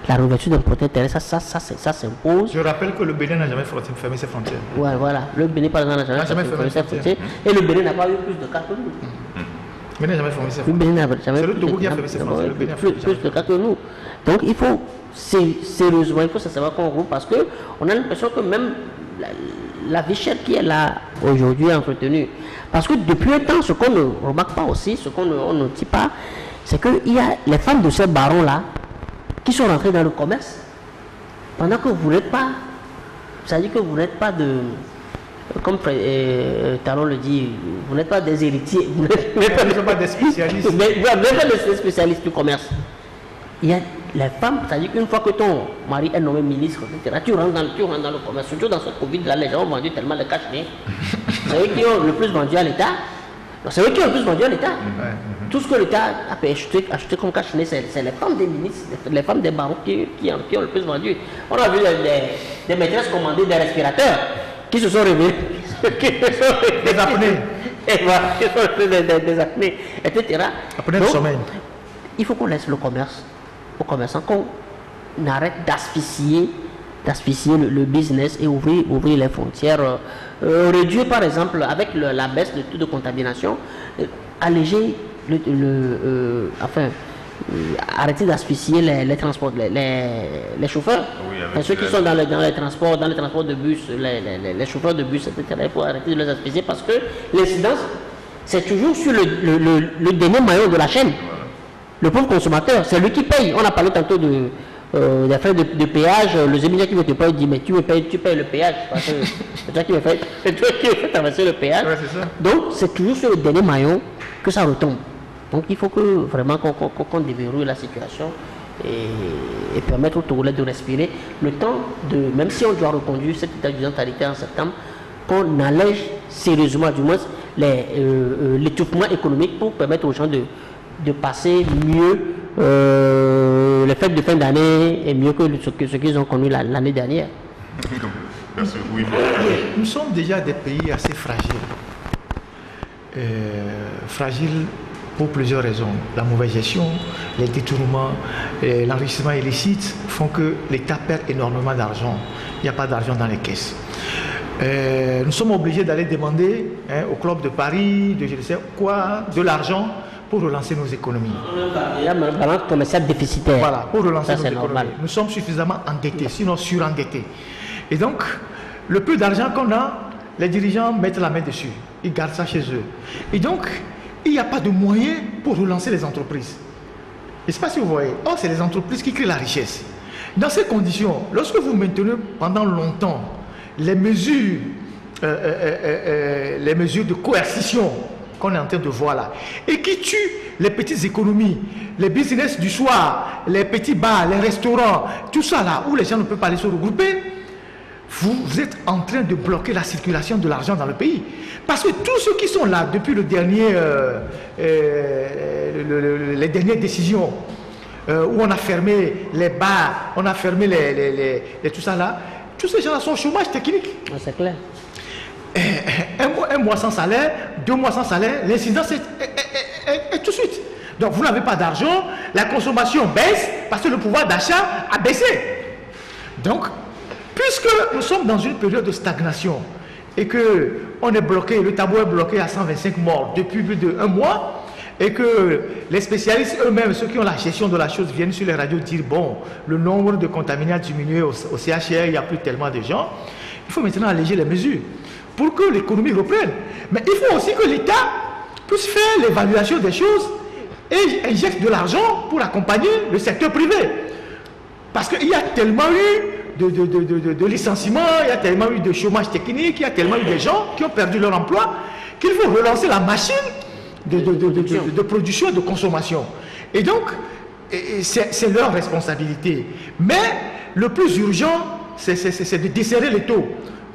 La réouverture des frontières terrestres, ça s'impose. Je rappelle que le Bénin n'a jamais fermé ses frontières. Ouais, voilà. Le Bénin, par exemple, n'a jamais fermé ses frontières. Et le Bénin n'a pas eu plus de cas que nous. Le Bénin n'a jamais fermé ses frontières. C'est le Togo qui a fermé ses frontières. Plus de cas que nous. Donc il faut, sérieusement, il faut savoir qu'on roule parce qu'on a l'impression que même la vie chère qui est là aujourd'hui est entretenue. Parce que depuis un temps, ce qu'on ne remarque pas aussi, ce qu'on ne dit pas, c'est qu'il y a les femmes de ces barons-là qui sont rentrés dans le commerce pendant que vous n'êtes pas, c'est-à-dire que vous n'êtes pas de, comme Talon le dit, vous n'êtes pas des héritiers, vous n'êtes pas des spécialistes. Vous n'êtes pas des spécialistes du commerce. Il y a les femmes, c'est-à-dire qu'une fois que ton mari est nommé ministre, etc., tu rentres dans le commerce, surtout dans ce Covid là, les gens ont vendu tellement de cash-nez. C'est eux qui ont le plus vendu à l'État. C'est eux qui ont le plus vendu à l'État. Tout ce que l'État a pu acheter comme cash-nez, c'est les femmes des ministres, les femmes des barons qui ont le plus vendu. On a vu des maîtresses commander des respirateurs qui se sont réveillés. Des apnées. Des apnées, etc. Apnées de sommeil. Il faut qu'on laisse le commerce aux commerçants, qu'on arrête d'asphyxier le business et ouvrir les frontières. Réduire par exemple, avec la baisse de taux de contamination, alléger arrêter d'asphyxier les transports, les chauffeurs. Oui, ceux qui sont dans les transports de bus, les chauffeurs de bus, etc. Il faut arrêter de les asphyxier parce que l'incidence, c'est toujours sur le dernier maillon de la chaîne. Le pauvre consommateur, c'est lui qui paye. On a parlé tantôt des frais de péage. Le Zémilien qui veut te payer dit mais tu payes le péage parce que c'est toi qui me fais traverser le péage. Ouais, c'est ça. Donc c'est toujours sur le dernier maillon que ça retombe. Donc il faut que vraiment qu'on déverrouille la situation et permettre aux Togolais de respirer le temps de, même si on doit reconduire cet état d'urgence sanitaire en septembre, qu'on allège sérieusement du moins l'étouffement économique pour permettre aux gens de passer mieux les fêtes de fin d'année et mieux que ce qu'ils ont connu l'année dernière. Oui. Nous sommes déjà des pays assez fragiles. Fragiles pour plusieurs raisons. La mauvaise gestion, les détournements, l'enrichissement illicite font que l'État perd énormément d'argent. Il n'y a pas d'argent dans les caisses. Nous sommes obligés d'aller demander au club de Paris, de je ne sais quoi, de l'argent pour relancer nos économies. Il y a une balance commerciale déficitaire. Voilà, pour relancer nos économies. Normal. Nous sommes suffisamment endettés, sinon surendettés. Et donc, le peu d'argent qu'on a, les dirigeants mettent la main dessus. Ils gardent ça chez eux. Et donc, il n'y a pas de moyens pour relancer les entreprises. Je ne sais pas si vous voyez. Or, c'est les entreprises qui créent la richesse. Dans ces conditions, lorsque vous maintenez pendant longtemps les mesures de coercition qu'on est en train de voir là, et qui tuent les petites économies, les business du soir, les petits bars, les restaurants, tout ça là, où les gens ne peuvent pas aller se regrouper, vous êtes en train de bloquer la circulation de l'argent dans le pays. Parce que tous ceux qui sont là depuis les dernières décisions, où on a fermé les bars, on a fermé tout ça là, tous ces gens-là sont au chômage technique. C'est clair. Un mois sans salaire, 2 mois sans salaire, l'incidence est tout de suite. Donc vous n'avez pas d'argent, la consommation baisse parce que le pouvoir d'achat a baissé. Donc, puisque nous sommes dans une période de stagnation et qu'on est bloqué, le tableau est bloqué à 125 morts depuis plus d'1 mois, et que les spécialistes eux-mêmes, ceux qui ont la gestion de la chose, viennent sur les radios dire bon, le nombre de contaminés a diminué au CHR, il n'y a plus tellement de gens, il faut maintenant alléger les mesures pour que l'économie reprenne. Mais il faut aussi que l'État puisse faire l'évaluation des choses et injecte de l'argent pour accompagner le secteur privé. Parce qu'il y a tellement eu de licenciements, il y a tellement eu de chômage technique, il y a tellement eu de gens qui ont perdu leur emploi qu'il faut relancer la machine de production et de consommation. Et donc, c'est leur responsabilité. Mais le plus urgent, c'est de desserrer les taux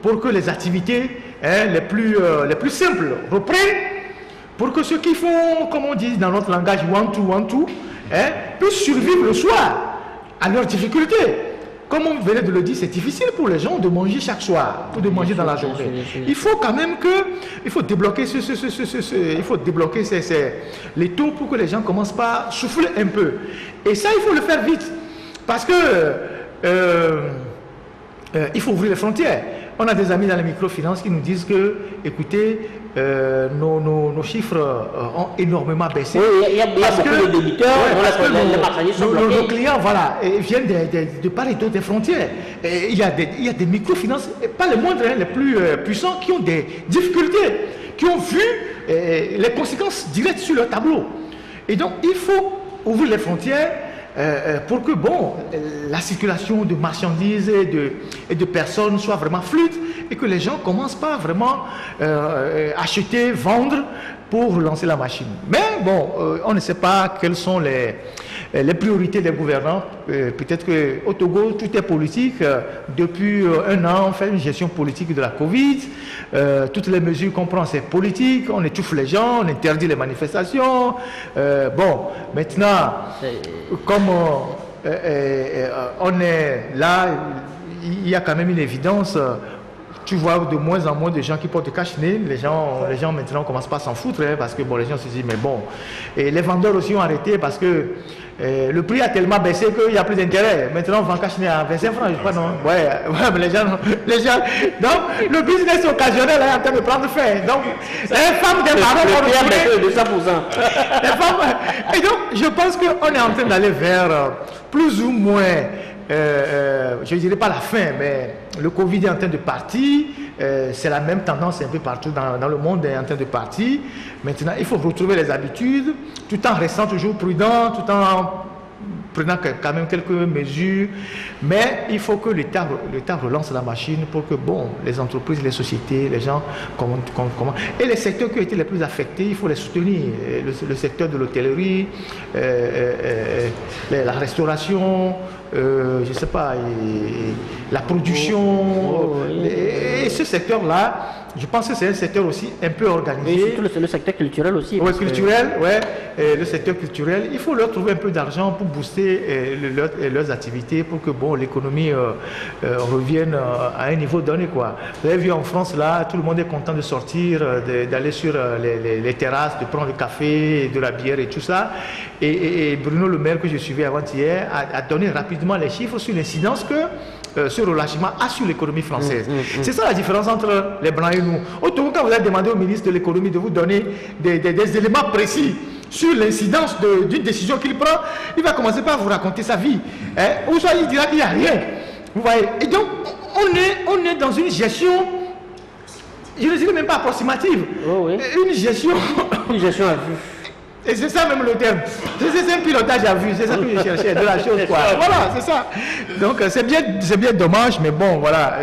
pour que les activités les plus simples reprennent, pour que ceux qui font, comme on dit dans notre langage, one two, puissent survivre le soir à leurs difficultés. Comme on venait de le dire, c'est difficile pour les gens de manger chaque soir ou de manger dans la journée. Il faut quand même il faut débloquer les taux pour que les gens commencent par souffler un peu. Et ça, il faut le faire vite. Parce que il faut ouvrir les frontières. On a des amis dans la microfinance qui nous disent que, écoutez, nos chiffres ont énormément baissé. Oui, il y a beaucoup de débiteurs, les marchandises sont bloqués. Nos clients, voilà, viennent de part et d'autre des frontières. Et il y a des microfinances, pas les moindres, les plus puissants, qui ont des difficultés, qui ont vu les conséquences directes sur leur tableau. Et donc, il faut ouvrir les frontières pour que la circulation de marchandises et de personnes soit vraiment fluide et que les gens commencent pas vraiment acheter, vendre pour lancer la machine. Mais bon, on ne sait pas quelles sont les priorités des gouvernants. Peut-être qu'au Togo, tout est politique. Depuis 1 an, on fait une gestion politique de la Covid. Toutes les mesures qu'on prend, c'est politique. On étouffe les gens, on interdit les manifestations. Maintenant, comme on est là, il y a quand même une évidence. Tu vois de moins en moins de gens qui portent de cache-nez. Les gens maintenant ne commencent pas à s'en foutre parce que les gens se disent mais bon. Et les vendeurs aussi ont arrêté parce que le prix a tellement baissé qu'il n'y a plus d'intérêt. Maintenant on vend cache-nez à 25 francs, je crois, non? Ouais, mais les gens. Donc le business occasionnel est en train de prendre fin. Donc les femmes des parents vont retrouver de 100%. Les femmes. Et donc je pense qu'on est en train d'aller vers plus ou moins. Je ne dirais pas la fin, mais le Covid est en train de partir. C'est la même tendance un peu partout dans le monde est en train de partir. Maintenant, il faut retrouver les habitudes, tout en restant toujours prudent, tout en prenant quand même quelques mesures. Mais il faut que l'État relance la machine pour que les entreprises, les sociétés, les gens, et les secteurs qui ont été les plus affectés, il faut les soutenir. Le secteur de l'hôtellerie, la restauration, je ne sais pas, la production. Et ce secteur-là, je pense que c'est un secteur aussi un peu organisé. Et surtout le secteur culturel aussi. Oui, culturel, le secteur culturel. Il faut leur trouver un peu d'argent pour booster leurs activités, pour que l'économie revienne à un niveau donné, quoi. Vous avez vu en France, là, tout le monde est content de sortir, d'aller sur les terrasses, de prendre le café, de la bière et tout ça. Et Bruno Le Maire, que je suivais avant-hier, a donné rapidement les chiffres sur l'incidence que ce relâchement a sur l'économie française. C'est ça la différence entre les Blancs et nous. Au Togo, quand vous avez demandé au ministre de l'économie de vous donner des éléments précis sur l'incidence d'une décision qu'il prend, il va commencer par vous raconter sa vie. Ou soit il dira qu'il n'y a rien. Vous voyez. Et donc, on est dans une gestion, je ne dirais même pas approximative, une gestion à vue. Et c'est ça même le terme. C'est un pilotage à vue, c'est ça que je cherchais, de la chose, quoi. Voilà, c'est ça. Donc c'est bien dommage, mais bon, voilà.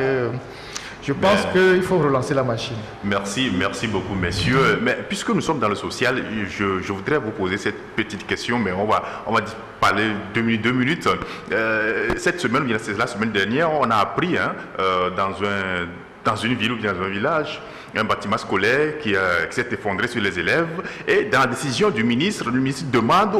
Je pense qu'il faut relancer la machine. Merci beaucoup, messieurs. Mais puisque nous sommes dans le social, je voudrais vous poser cette petite question, mais on va parler 2 minutes. Cette semaine, c'est la semaine dernière, on a appris dans une ville ou dans un village, un bâtiment scolaire qui s'est effondré sur les élèves. Et dans la décision du ministre, le ministre demande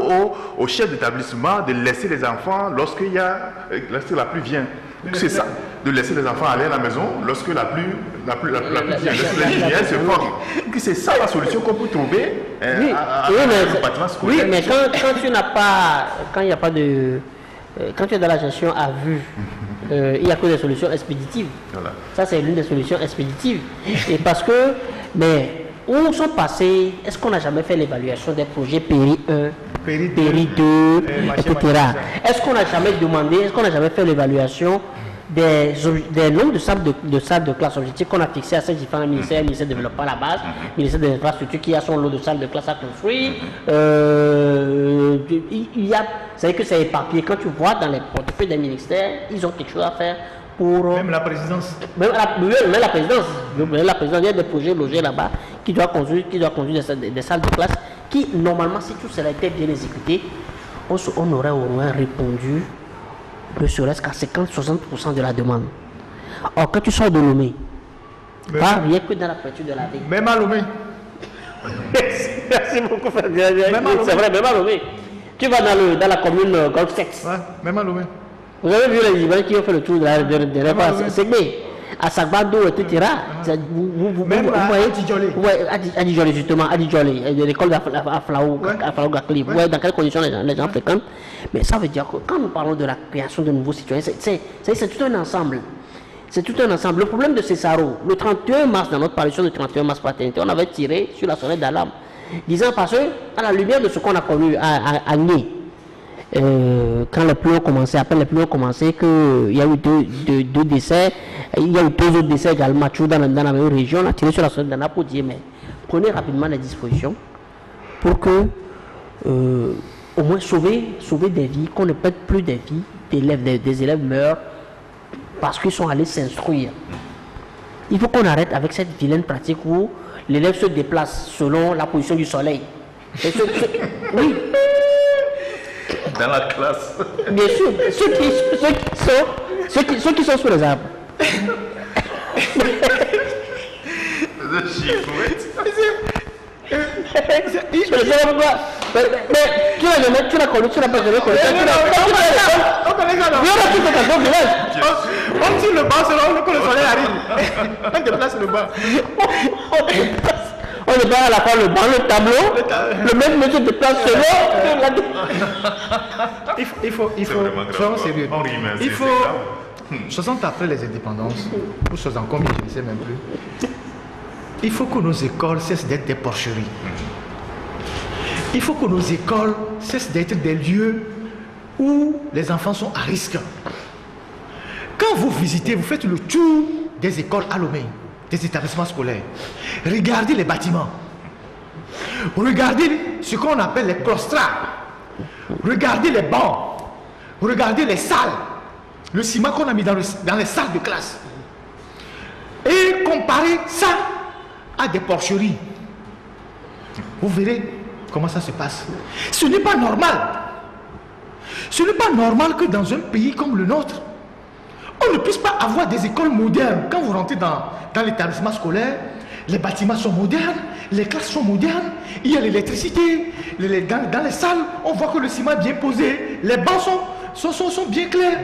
au chef d'établissement de laisser les enfants lorsque la pluie vient. C'est ça, de laisser les enfants aller à la maison lorsque la pluie se forme. C'est ça la solution qu'on peut trouver à un bâtiment scolaire. Oui, mais quand tu n'as pas, quand il n'y a pas de, quand tu es dans la gestion à vue, il n'y a que des solutions expéditives. Voilà. Ça, c'est l'une des solutions expéditives. Et parce que, mais où sont passés, est-ce qu'on n'a jamais fait l'évaluation des projets Péri 1, Péri 2, etc. Est-ce qu'on n'a jamais demandé, est-ce qu'on n'a jamais fait l'évaluation des nombres de salles de classe objectifs qu'on a fixés à ces différents ministères, le ministère du développement à la base, le ministère de l'infrastructure qui a son lot de salles de classe à construire. Il y a, c'est que c'est éparpillé. Quand tu vois dans les portefeuilles des ministères, ils ont quelque chose à faire pour... Même la présidence. Même la présidence. Il y a des projets logés là-bas qui doivent conduire des salles de classe qui, normalement, si tout cela était bien exécuté, on aurait au moins répondu ne serait-ce qu'à 50-60% de la demande. Or, quand tu sors de Lomé, pas rien que dans la préfecture de la ville. Même à Lomé. Merci beaucoup, c'est vrai, même à Lomé. Tu vas dans la commune Golf 7. Ouais, même à Lomé. Vous avez vu les Libanais qui ont fait le tour de la Segbe, à Sagbado, etc. Même à Adjolé. Oui, Adjolé, justement, Adjolé, l'école d'Aflaou, Gakli. Vous voyez dans quelles conditions les gens fréquentent. Mais ça veut dire que quand nous parlons de la création de nouveaux citoyens, c'est tout un ensemble. C'est tout un ensemble. Le problème de Cessaro, le 31 mars, dans notre parution du 31 mars paternité, on avait tiré sur la sonnette d'alarme, disant parce que, à la lumière de ce qu'on a connu à Agné, quand les pluies ont commencé, après les pluies ont commencé, qu'il y a eu deux décès, il y a eu 2 autres décès également dans la même région, on a tiré sur la sonnette d'alarme pour dire, mais prenez rapidement les dispositions pour que, au moins sauver des vies, qu'on ne perde plus des vies d'élèves, des élèves meurent parce qu'ils sont allés s'instruire. Il faut qu'on arrête avec cette vilaine pratique où l'élève se déplace selon la position du soleil. Oui. Dans la classe. Bien sûr, ceux qui sont sous les arbres. Je sais pas pourquoi. Mais tu l'as connu, tu l'as pas connu. On tire le bas selon que le soleil arrive. On déplace le bas. On est pas à la fois le banc, le tableau, le même monsieur déplace selon. Il faut, soyons sérieux. Il faut, 60 après les indépendances, ou 60 combien, je ne sais même plus, il faut que nos écoles cessent d'être des porcheries. Il faut que nos écoles cessent d'être des lieux où les enfants sont à risque. Quand vous visitez, vous faites le tour des écoles à Lomé, des établissements scolaires. Regardez les bâtiments. Regardez ce qu'on appelle les claustras. Regardez les bancs. Regardez les salles. Le ciment qu'on a mis dans les salles de classe. Et comparez ça à des porcheries. Vous verrez comment ça se passe. Ce n'est pas normal. Ce n'est pas normal que dans un pays comme le nôtre, on ne puisse pas avoir des écoles modernes. Quand vous rentrez dans l'établissement scolaire, les bâtiments sont modernes, les classes sont modernes, il y a l'électricité, dans les salles, on voit que le ciment est bien posé, les bancs sont bien clairs.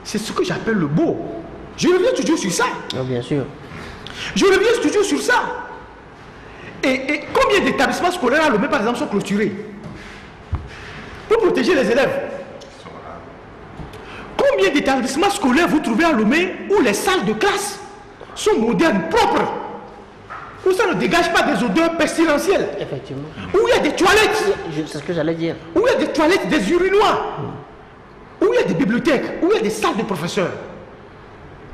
C'est ce que j'appelle le beau. Je reviens toujours sur ça. Oh, bien sûr. Je reviens toujours sur ça. Et combien d'établissements scolaires à Lomé, par exemple, sont clôturés pour protéger les élèves? Combien d'établissements scolaires vous trouvez à Lomé où les salles de classe sont modernes, propres, où ça ne dégage pas des odeurs pestilentielles? Effectivement. Où il y a des toilettes. C'est ce que j'allais dire. Où il y a des toilettes, des urinoirs. Où il y a des bibliothèques, où il y a des salles de professeurs.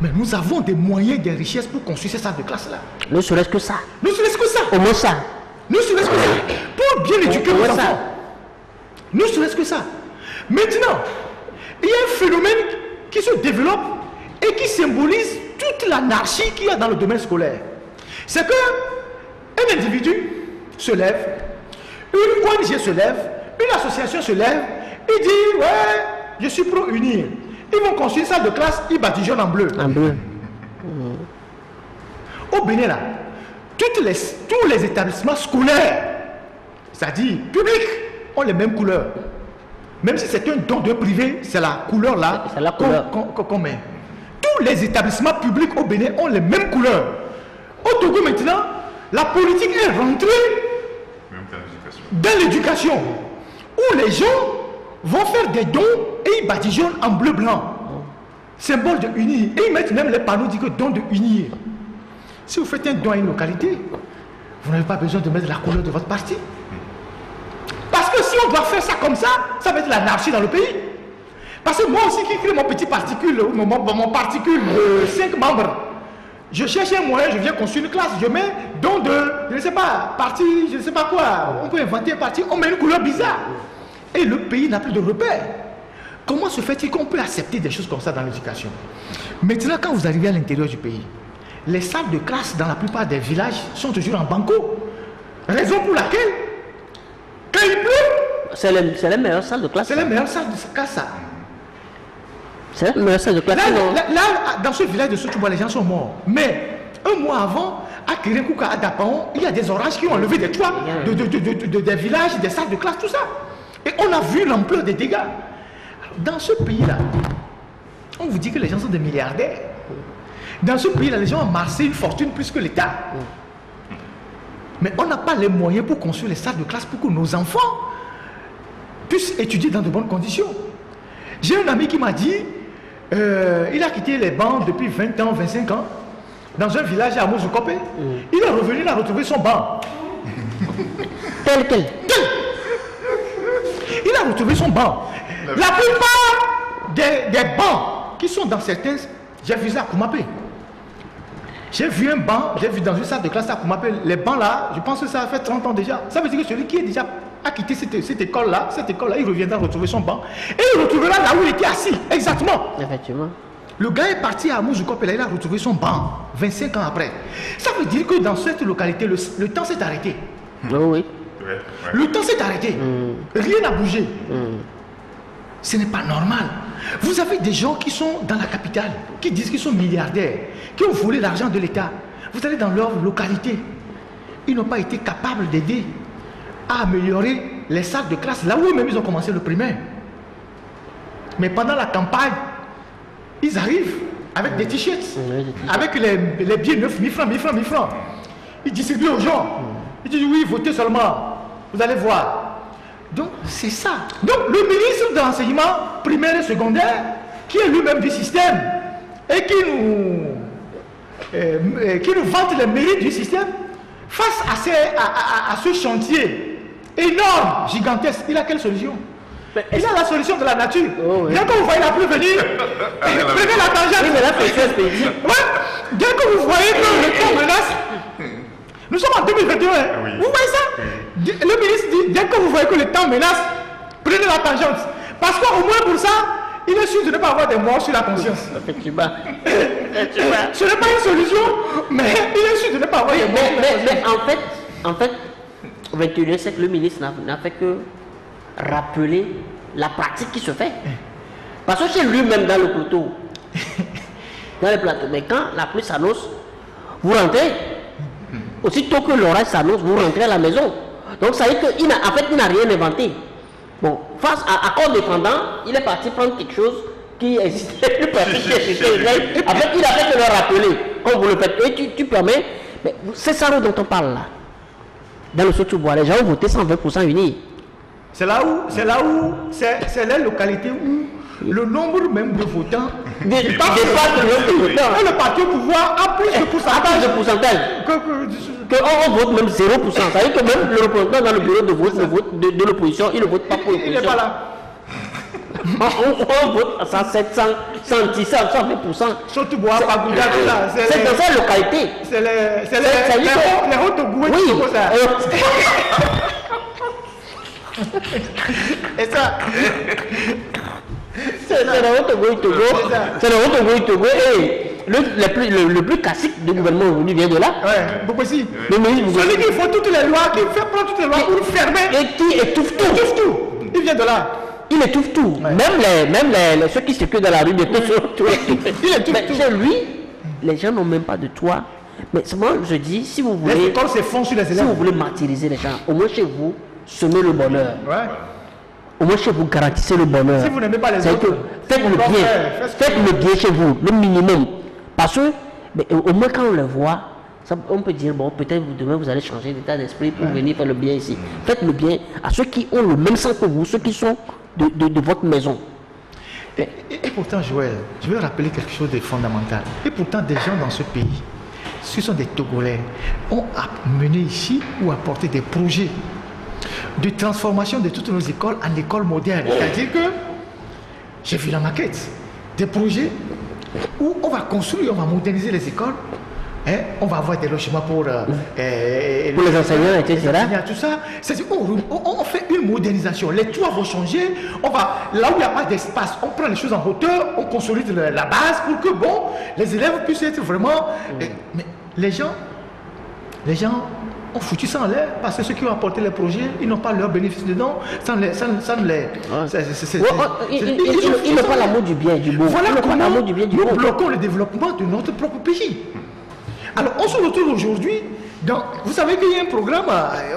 Mais nous avons des moyens, des richesses pour construire ces salles de classe-là. Ne serait-ce que ça. Ne serait-ce que ça. Au moins ça. Ne serait-ce que ça. Pour bien éduquer nos enfants. Ne serait-ce que ça. Maintenant, il y a un phénomène qui se développe et qui symbolise toute l'anarchie qu'il y a dans le domaine scolaire. C'est qu'un individu se lève, une ONG se lève, une association se lève et dit « Ouais, je suis pro-unir ». Ils vont construire une salle de classe, ils badigeonnent en bleu. En bleu. Au Bénin, là, tous les établissements scolaires, c'est-à-dire publics, ont les mêmes couleurs. Même si c'est un don de privé, c'est la couleur là qu'on met. Tous les établissements publics au Bénin ont les mêmes couleurs. Au Togo maintenant, la politique est rentrée dans l'éducation, où les gens vont faire des dons et ils badigeonnent en bleu-blanc. Symbole de unir. Et ils mettent même les panneaux qui disent don de unir. Si vous faites un don à une localité, vous n'avez pas besoin de mettre la couleur de votre parti. Parce que si on doit faire ça comme ça, ça va être l'anarchie dans le pays. Parce que moi aussi qui crée mon petit particule, mon particule de 5 membres, je cherche un moyen, je viens construire une classe, je mets don de, je ne sais pas, parti, je ne sais pas quoi, on peut inventer un parti, on met une couleur bizarre. Et le pays n'a plus de repères. Comment se fait-il qu'on peut accepter des choses comme ça dans l'éducation? Maintenant, quand vous arrivez à l'intérieur du pays, les salles de classe dans la plupart des villages sont toujours en banco. Raison pour laquelle, quand il pleut, c'est les meilleures salles de classe. C'est les meilleures salles de classe, ça. C'est la meilleure salle de classe. Là, dans ce village de Sotuba, les gens sont morts. Mais un mois avant, à Kirenkuka, à Dapaon, il y a des orages qui ont enlevé des toits des villages, des salles de classe, tout ça. Et on a vu l'ampleur des dégâts. Dans ce pays-là, on vous dit que les gens sont des milliardaires. Dans ce pays-là, les gens ont amassé une fortune plus que l'État. Mais on n'a pas les moyens pour construire les salles de classe pour que nos enfants puissent étudier dans de bonnes conditions. J'ai un ami qui m'a dit, il a quitté les bancs depuis 20 ans, 25 ans, dans un village à Mouzoukope. Il est revenu, il a retrouvé son banc. Quel Il a retrouvé son banc. La plupart des bancs qui sont dans certains, j'ai vu ça à Koumapé. J'ai vu un banc, j'ai vu dans une salle de classe à Koumapé, les bancs là, je pense que ça a fait 30 ans déjà. Ça veut dire que celui qui est déjà a quitté cette école-là, il reviendra retrouver son banc. Et il retrouvera là où il était assis, exactement. Effectivement. Le gars est parti à Mouzoukope, là, il a retrouvé son banc, 25 ans après. Ça veut dire que dans cette localité, le temps s'est arrêté. Oh oui. Le temps s'est arrêté. Rien n'a bougé. Ce n'est pas normal. Vous avez des gens qui sont dans la capitale, qui disent qu'ils sont milliardaires, qui ont volé l'argent de l'État. Vous allez dans leur localité. Ils n'ont pas été capables d'aider à améliorer les salles de classe, là où même ils ont commencé le primaire. Mais pendant la campagne, ils arrivent avec des t-shirts, avec les billets neufs, 1000 francs, 1000 francs, 1000 francs. Ils distribuent aux gens. Ils disent oui, votez seulement. Vous allez voir. Donc, c'est ça. Donc, le ministre de l'enseignement primaire et secondaire, qui est lui-même du système, et qui nous vante les mérites du système, face à ce chantier énorme, gigantesque, il a quelle solution? Il a la solution de la nature. Dès que vous voyez la pluie venir, prenez la tangente. Oui, mais là, c'est dès que vous voyez que le temps menace, nous sommes en 2021. Oui. Vous voyez ça? Le ministre dit, dès que vous voyez que le temps menace, prenez la tangente. Parce qu'au moins pour ça, il est sûr de ne pas avoir des morts sur la conscience. Effectivement. Ce n'est pas une solution, mais il est sûr de ne pas avoir des morts. Mais en fait, au 21e siècle, le ministre n'a fait que rappeler la pratique qui se fait. Parce que c'est lui-même dans le plateau. Mais quand la pluie s'annonce, vous rentrez. Aussitôt que l'orage s'annonce, vous rentrez à la maison. Donc ça veut dire qu'il n'a rien inventé. Bon, face à accord défendant, il est parti prendre quelque chose qui existait plus pratique. En fait, il a fait de le rappeler, comme vous le faites. Et tu permets, mais c'est ça dont on parle là. Dans le Sotubois, les gens ont voté 120% unis. C'est là où, c'est la localité où le nombre même de votants dépasse le nombre de votants. Et le parti au pouvoir a plus de pourcentage. On vote même 0%. Ça veut dire que même le représentant dans le bureau de vote de l'opposition, il ne vote pas pour l'opposition. Il n'est pas là. On vote à 700, 110, 120%. Surtout bois, pas Gouda, tout ça. C'est dans cette localité. C'est les Hautes-Gouets qui font ça. Et ça. C'est le Haute-Togo. Et le plus classique du gouvernement aujourd'hui vient de là. Ouais, beaucoup aussi. Celui qui fait toutes les lois, qui fait prendre toutes les lois pour fermer. Et qui étouffe tout. Il vient de là. Il étouffe tout. Ouais. Même ceux qui circulent dans la rue, il étouffe tout. Mais chez lui, les gens n'ont même pas de toit. Mais moi, je dis, si vous voulez. Les écoles se font sur les élèves. Si vous voulez martyriser les gens, au moins chez vous, semez le bonheur. Ouais. au moins chez vous, garantissez le bonheur. Si vous n'aimez pas les c'est autres, que faites le bien. Faites le bien chez vous, le minimum. Parce que, au moins quand on le voit, ça, on peut dire, bon, peut-être demain vous allez changer d'état d'esprit pour venir faire le bien ici. Faites le bien à ceux qui ont le même sang que vous, ceux qui sont de votre maison. Et pourtant, Joël, je vais rappeler quelque chose de fondamental. Et pourtant, des gens dans ce pays, ce sont des Togolais, ont mené ici ou apporté des projets de transformation de toutes nos écoles en écoles modernes. C'est-à-dire que, j'ai vu la maquette, des projets où on va construire, on va moderniser les écoles. On va avoir des logements pour les enseignants, etc. Tout ça. C'est-à-dire on fait une modernisation. Les toits vont changer. On va, là où il n'y a pas d'espace, on prend les choses en hauteur, on consolide la base pour que bon, les élèves puissent être vraiment. Mais les gens ont foutu ça en l'air parce que ceux qui ont apporté les projets, ils n'ont pas leur bénéfice dedans. Ils n'ont pas l'amour du bien et du beau. Voilà comment nous bloquons le développement de notre propre pays. Alors, on se retrouve aujourd'hui dans... Vous savez qu'il y a un programme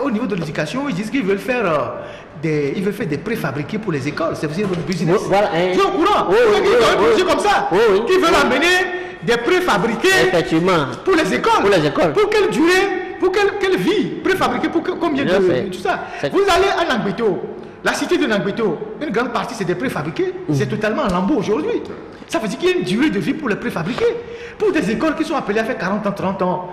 au niveau de l'éducation, ils disent qu'ils veulent faire des préfabriqués pour les écoles. C'est aussi votre business. Voilà, tu es au courant? Ils ont un projet comme ça. Qui veulent amener des préfabriqués pour les écoles. Pour quelle durée? Pour quelle vie? Préfabriqués pour combien de... Tout ça. Vous allez à Nangbeto, la cité de Nangbeto, une grande partie c'est des préfabriqués. C'est totalement en lambeau aujourd'hui. Ça veut dire qu'il y a une durée de vie pour les préfabriqués. Pour des écoles qui sont appelées à faire 40 ans, 30 ans,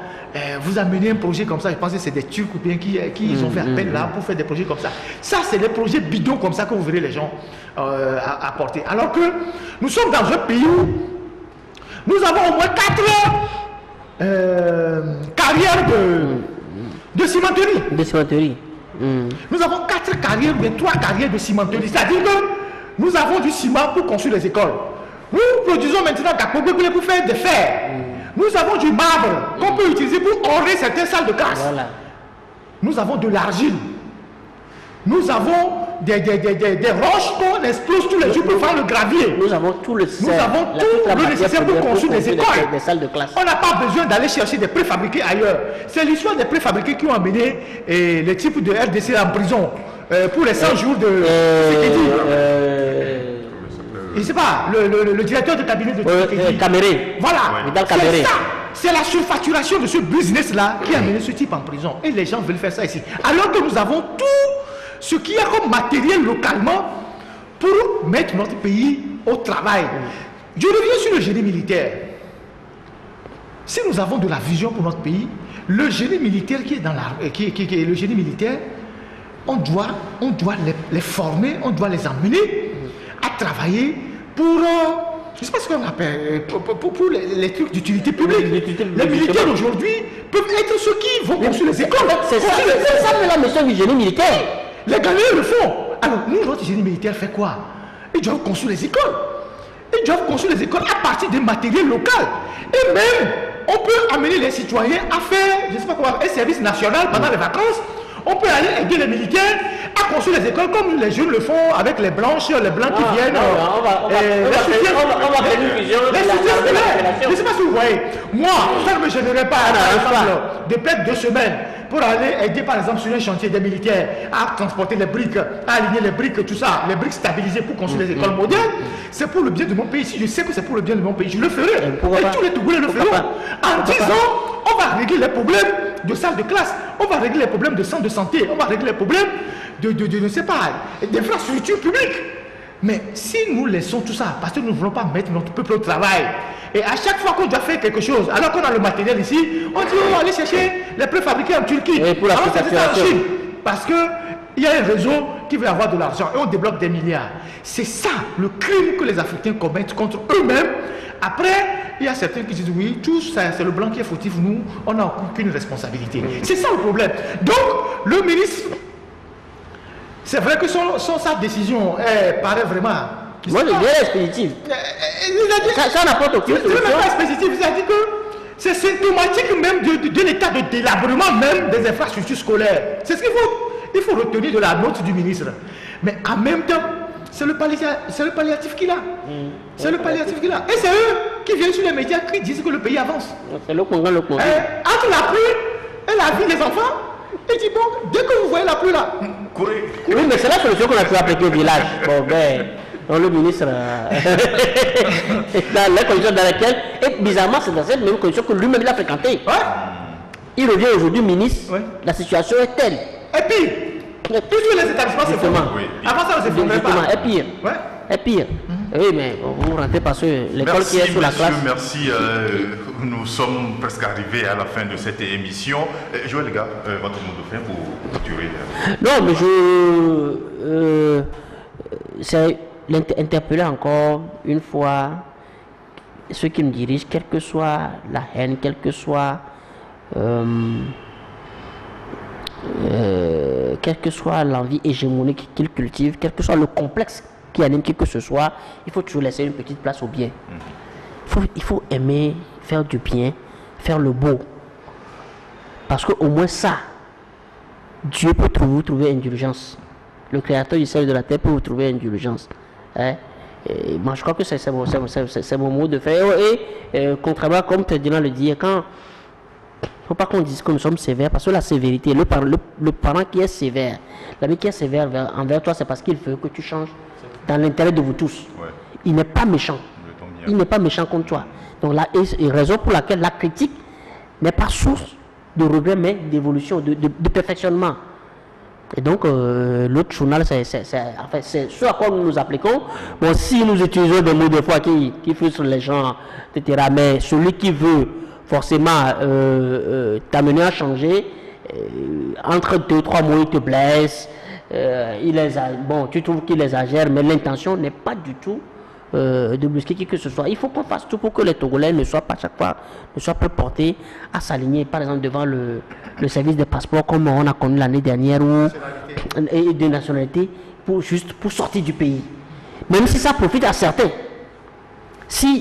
vous amenez un projet comme ça, je pense que c'est des Turcs ou bien qui ont fait appel là pour faire des projets comme ça. Ça, c'est des projets bidons comme ça que vous verrez les gens apporter. Alors que nous sommes dans un pays où nous avons au moins 4 carrières de cimenterie. De cimenterie. Nous avons 4 carrières, ou bien 3 carrières de cimenterie. C'est-à-dire que nous avons du ciment pour construire les écoles. Nous produisons maintenant Kakobé pour faire des fers. Nous avons du marbre qu'on peut utiliser pour orer certaines salles de classe. Voilà. Nous avons de l'argile. Nous avons des roches qu'on explose tous les jours pour faire le gravier. Nous avons tout le nécessaire pour construire des écoles. Des salles de classe. On n'a pas besoin d'aller chercher des préfabriqués ailleurs. C'est l'histoire des préfabriqués qui ont amené les types de RDC en prison pour les 100 jours de... Je ne sais pas, le directeur de cabinet de Caméré. Voilà, c'est ça. C'est la surfacturation de ce business-là qui a mené ce type en prison. Et les gens veulent faire ça ici. Alors que nous avons tout ce qu'il y a comme matériel localement pour mettre notre pays au travail. Je reviens sur le génie militaire. Si nous avons de la vision pour notre pays, le génie militaire qui est dans le génie militaire, on doit les former, on doit les emmener à travailler pour, je ne sais pas ce qu'on appelle, pour les trucs d'utilité publique. Les militaires aujourd'hui peuvent être ceux qui vont construire les écoles. C'est ça la mission du génie militaire. Les Ghanéens le font. Alors nous, notre génie militaire fait quoi? Ils doivent construire les écoles. Ils doivent construire les écoles à partir des matériels locaux. Et même, on peut amener les citoyens à faire, je ne sais pas comment, un service national pendant les vacances. On peut aller aider les militaires à construire les écoles comme les jeunes le font avec les blancs qui viennent. On va faire une vision. Je ne sais pas si vous voyez. Moi, ça ne me gênerait pas de perdre 2 semaines pour aller aider par exemple sur un chantier des militaires à transporter les briques, à aligner les briques, tout ça, les briques stabilisées pour construire les écoles modernes. C'est pour le bien de mon pays. Si je sais que c'est pour le bien de mon pays, je le ferai. Et tous les Togolais le feront. En 10 ans, on va régler les problèmes de salles de classe, on va régler les problèmes de centres de santé, on va régler les problèmes de ne sais pas, d'infrastructures publiques. Mais si nous laissons tout ça, parce que nous ne voulons pas mettre notre peuple au travail, et à chaque fois qu'on doit faire quelque chose, alors qu'on a le matériel ici, on dit on va aller chercher les préfabriqués en Turquie. Et pour la Chine, parce qu'il y a un réseau qui veut avoir de l'argent et on débloque des milliards. C'est ça le crime que les Africains commettent contre eux-mêmes. Après, il y a certains qui disent oui, tout ça, c'est le blanc qui est fautif, nous, on n'a aucune responsabilité. C'est ça le problème. Donc, le ministre, c'est vrai que sa décision paraît vraiment... Moi, je dirais expéditive. Ça n'apporte aucune solution. C'est même pas expéditive, c'est-à-dire que c'est symptomatique même de l'état de délabrement même des infrastructures scolaires. C'est ce qu'il faut retenir de la note du ministre. Mais en même temps, c'est le palliatif qu'il a. C'est le palliatif qu'il a. Et c'est eux qui viennent sur les médias qui disent que le pays avance. C'est le Congo. Entre la pluie et la vie des enfants, Il dit bon, dès que vous voyez la pluie là, courez. Oui, mais c'est la solution qu'on a pu appliquer au village. Bon, ben, le ministre, dans les conditions dans lesquelles, et bizarrement, c'est dans cette même condition que lui-même l'a fréquenté. Ouais. Il revient aujourd'hui ministre, Ouais. la situation est telle. Et pire, toujours les établissements se font. Oui. Avant ça, on se fondrait Justement, pas. est pire. Ouais. Est pire. Oui, mais vous rentrez parce que l'école qui est sous la classe. Merci. Nous sommes presque arrivés à la fin de cette émission. Joël, les gars, votre mot de fin pour clôturer. Non, mais c'est interpeller encore une fois ceux qui me dirigent, quelle que soit la haine, quelle que soit l'envie hégémonique qu'ils cultivent, quel que soit le complexe qui anime qui que ce soit, il faut toujours laisser une petite place au bien. Il faut aimer faire du bien, faire le beau. Parce qu'au moins ça, Dieu peut vous trouver indulgence. Le créateur du ciel et de la terre peut vous trouver indulgence. Hein? Et moi, je crois que c'est mon mot de faire. Et contrairement, comme Ferdinand le dit, il ne faut pas qu'on dise que nous sommes sévères, parce que la sévérité, le parent qui est sévère, l'ami qui est sévère envers toi, c'est parce qu'il veut que tu changes dans l'intérêt de vous tous. Ouais. Il n'est pas méchant. Il n'est pas méchant contre toi. Donc là, et raison pour laquelle la critique n'est pas source de regret, mais d'évolution, de perfectionnement. Et donc, l'autre journal, c'est ce à quoi nous nous appliquons. Bon, si nous utilisons des mots des fois qui frustrent les gens, etc., mais celui qui veut forcément t'amener à changer, entre 2-3 mots, il te blesse, tu trouves qu'il exagère, mais l'intention n'est pas du tout de brusquer qui que ce soit. Il faut qu'on fasse tout pour que les Togolais ne soient pas chaque fois portés à s'aligner, par exemple devant le service des passeports comme on a connu l'année dernière, et de nationalité, pour sortir du pays. Même si ça profite à certains.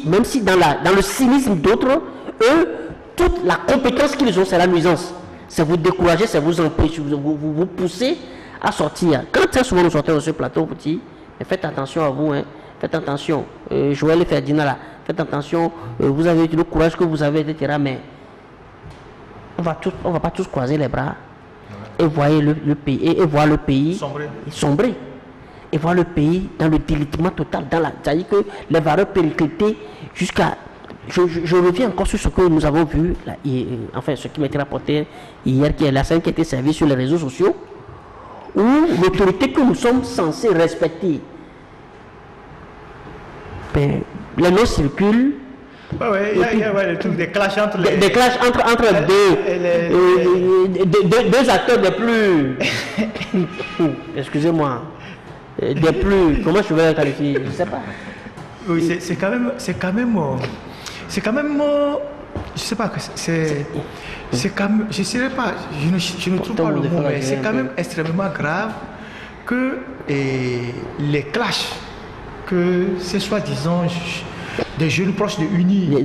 Même si dans le cynisme d'autres, eux, toute la compétence qu'ils ont, c'est la nuisance. C'est vous décourager, c'est vous empêcher, vous pousser à sortir. Quand très souvent nous sortons de ce plateau, petit, faites attention à vous, hein. Faites attention, Joël et Ferdinand là, faites attention, vous avez le courage que vous avez, etc. Mais on va pas tous croiser les bras et voir le pays sombrer. Et voir le pays dans le délitement total, c'est-à-dire que les valeurs périclitées jusqu'à... Je reviens encore sur ce que nous avons vu, là, enfin ce qui m'a été rapporté hier, qui est la scène qui a été servie sur les réseaux sociaux, où l'autorité que nous sommes censés respecter, ben, les noms circulent. Il y a des clashs entre des clashs entre deux acteurs des plus excusez-moi, des plus, comment je vais les qualifier, je ne sais pas. Oui, c'est quand même je sais pas, c'est quand même, je ne trouve pas le mot, mais c'est quand même extrêmement grave que les clashs, que ce soit, disons, des jeunes proches de Uni,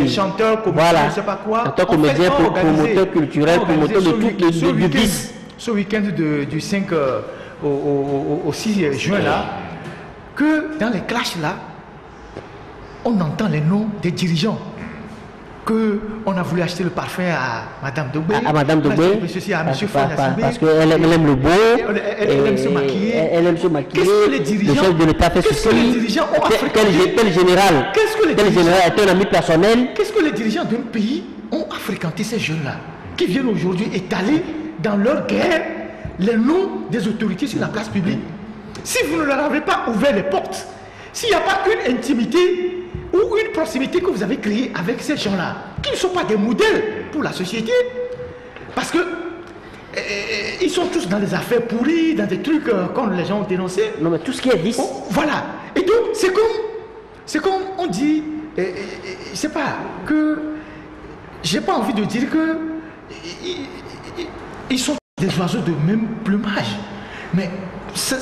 chanteurs, comédiens, voilà. Je ne sais pas quoi, chanteurs, comédiens, promoteurs culturels, promoteurs de tout du bis. Ce week-end du 5 au 6 juin là, que dans les clashs là, on entend les noms des dirigeants. On a voulu acheter le parfum à Madame Dogbé. À Madame Dogbé. À Monsieur Fana parce qu'elle aime le beau. Elle aime se maquiller. Elle aime se maquiller. Qu'est-ce que les dirigeants, le chef de l'État fait ceci. Que les dirigeants ont quel général est un ami personnel. Qu'est-ce que les dirigeants d'un pays ont à fréquenter ces jeunes-là, qui viennent aujourd'hui étaler dans leur guerre les noms des autorités sur la place publique? Si vous ne leur avez pas ouvert les portes, s'il n'y a pas une intimité ou une proximité que vous avez créée avec ces gens-là, qui ne sont pas des modèles pour la société, parce que ils sont tous dans des affaires pourries, dans des trucs comme les gens ont dénoncé. Non, mais tout ce qui est vice. Voilà. Et donc, c'est comme on dit, je sais pas, que j'ai pas envie de dire que ils sont des oiseaux de même plumage, mais ça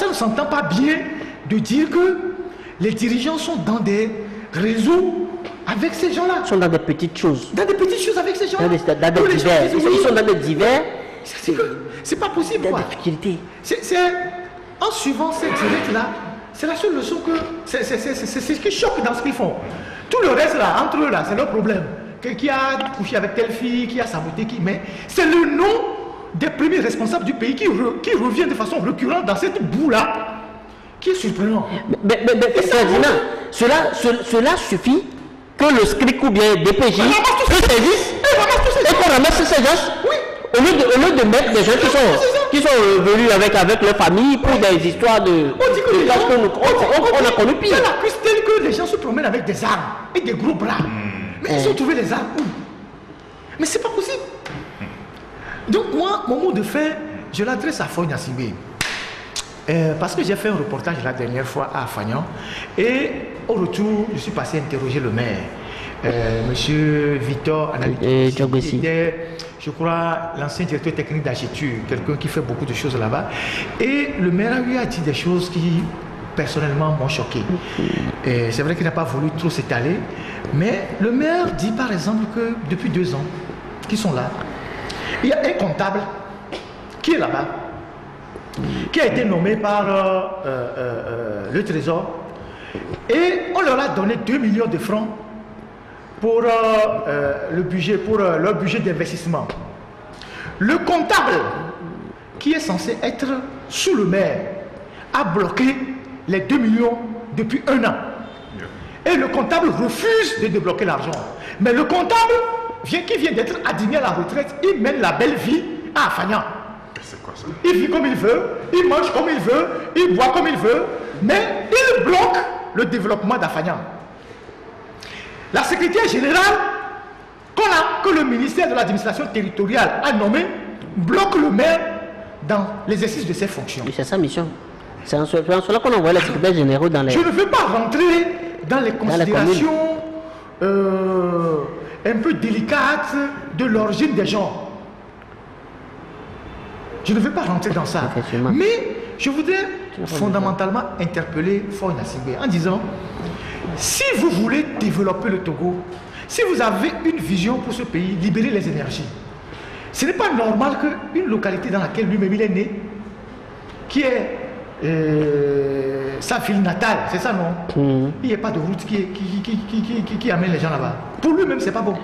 ne s'entend pas bien de dire que les dirigeants sont dans des réseaux avec ces gens-là. Ils sont dans des petites choses. Dans des petites choses avec ces gens-là. Dans des divers. Ils sont dans des divers. C'est pas possible. Des difficultés. En suivant ces directs-là, c'est la seule leçon que... C'est ce qui choque dans ce qu'ils font. Tout le reste là, entre eux là, c'est leur problème. qui a couché avec telle fille, qui a saboté qui, mais c'est le nom des premiers responsables du pays qui revient de façon récurrente dans cette boue-là, qui est surprenant. Mais cela suffit que le SCRIC ou bien DPJ se saisissent et qu'on ramasse ces gens. Oui. Au lieu de mettre des gens qui sont venus avec leur famille pour des histoires de... On a connu pire. C'est la Christelle que les gens se promènent avec des armes et des gros bras. Mais ils ont trouvé les armes où? Mais c'est pas possible. Donc moi, mon mot de fin, je l'adresse à Foy Nassibé. Parce que j'ai fait un reportage la dernière fois à Fagnan. Et au retour, je suis passé interroger le maire. Monsieur Victor Analytique, qui était, je crois, l'ancien directeur technique d'Agetur, quelqu'un qui fait beaucoup de choses là-bas. Et le maire lui a dit des choses qui, personnellement, m'ont choqué. C'est vrai qu'il n'a pas voulu trop s'étaler, mais le maire dit, par exemple, que depuis 2 ans, qu'ils sont là, il y a un comptable qui est là-bas, qui a été nommé par le Trésor, et on leur a donné 2 millions de francs pour leur budget d'investissement. Le comptable, qui est censé être sous le maire, a bloqué les 2 millions depuis 1 an. Et le comptable refuse de débloquer l'argent. Mais le comptable, qui vient d'être admis à la retraite, il mène la belle vie à Fagnan. C'est quoi ça? Il vit comme il veut, il mange comme il veut, il boit comme il veut, mais il bloque le développement d'Afagnan. La secrétaire générale, que le ministère de l'administration territoriale a nommé, bloque le maire dans l'exercice de ses fonctions. C'est sa mission. C'est en cela qu'on envoie les secrétaires généraux dans les... Je ne veux pas rentrer dans les considérations un peu délicates de l'origine des gens. Je ne veux pas rentrer dans ça. Mais je voudrais fondamentalement interpeller Foy Nassibé en disant, si vous voulez développer le Togo, si vous avez une vision pour ce pays, libérer les énergies. Ce n'est pas normal qu'une localité dans laquelle lui-même il est né, qui est sa ville natale, c'est ça non? Il n'y a pas de route qui amène les gens là-bas. Pour lui-même, c'est pas bon.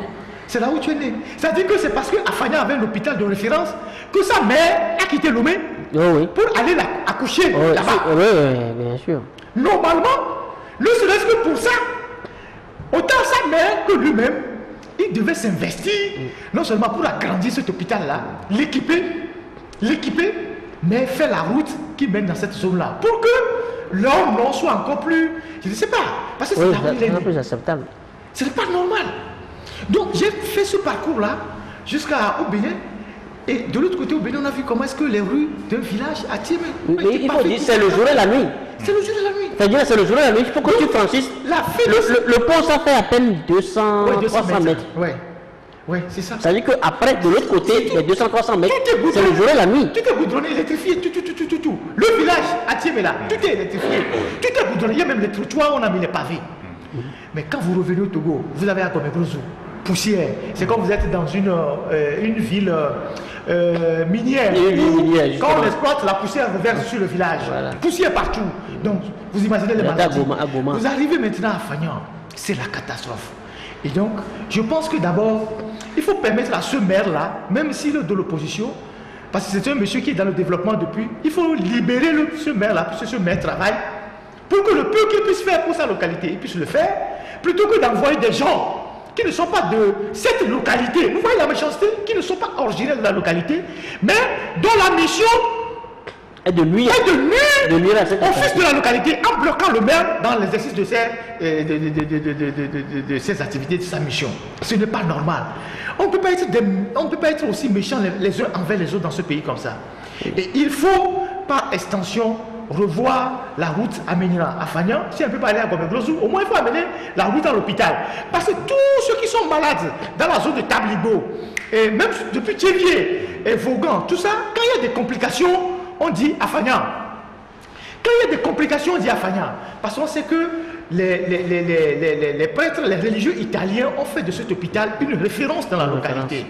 C'est là où tu es né. C'est-à-dire que c'est parce qu'Afagnan avait un hôpital de référence que sa mère a quitté Lomé pour aller accoucher là-bas. Oui, bien sûr. Normalement, ne serait-ce que pour ça, autant sa mère que lui-même, il devait s'investir, non seulement pour agrandir cet hôpital-là, l'équiper, mais faire la route qui mène dans cette zone-là, pour que l'homme soit encore plus, je ne sais pas, parce que c'est plus acceptable. Ce n'est pas normal. Donc j'ai fait ce parcours-là jusqu'au Bénin. Et de l'autre côté au Bénin, on a vu comment est-ce que les rues d'un village à Tiémé. Il faut dire c'est le jour et la nuit. C'est le jour et la nuit. C'est-à-dire c'est le jour et la nuit. Il faut que tu franchisses. Le pont, ça fait à peine 200, 300 mètres. Oui, c'est ça. C'est-à-dire qu'après, de l'autre côté, les 200-300 mètres, c'est le jour et la nuit. Tout est goudronné, électrifié, tout. Le village à Tiémé là, tout est électrifié. Tout est goudronné. Il y a même les trottoirs, on a mis les pavés. Mais quand vous revenez au Togo, vous avez à Gomé-Brozo, poussière. C'est comme vous êtes dans une ville minière. Quand on exploite, la poussière reverse sur le village. Voilà. Poussière partout. Donc, vous imaginez les maladies. Vous arrivez maintenant à Fagnan, c'est la catastrophe. Et donc, je pense que d'abord, il faut permettre à ce maire-là, même s'il est de l'opposition, parce que c'est un monsieur qui est dans le développement depuis, il faut libérer ce maire-là, puisque ce maire travaille, pour que le peu qu'il puisse faire pour sa localité, il puisse le faire, plutôt que d'envoyer des gens qui ne sont pas de cette localité. Vous voyez la méchanceté, qui ne sont pas originaires de la localité, mais dont la mission est de nuire au fils de la localité, en bloquant le maire dans l'exercice de ses activités, de sa mission. Ce n'est pas normal. On ne peut pas être aussi méchants les uns envers les autres dans ce pays comme ça. Et il faut, par extension, revoir la route amenant à Fagnan. Si on ne peut pas aller à Gomé-Brozo, au moins il faut amener la route à l'hôpital. Parce que tous ceux qui sont malades dans la zone de Tablibo, et même depuis Thiévier et Vaughan, tout ça, quand il y a des complications, on dit à Fagnan. Quand il y a des complications, on dit à Fagnan. Parce qu'on sait que les prêtres, les religieux italiens ont fait de cet hôpital une référence dans la localité.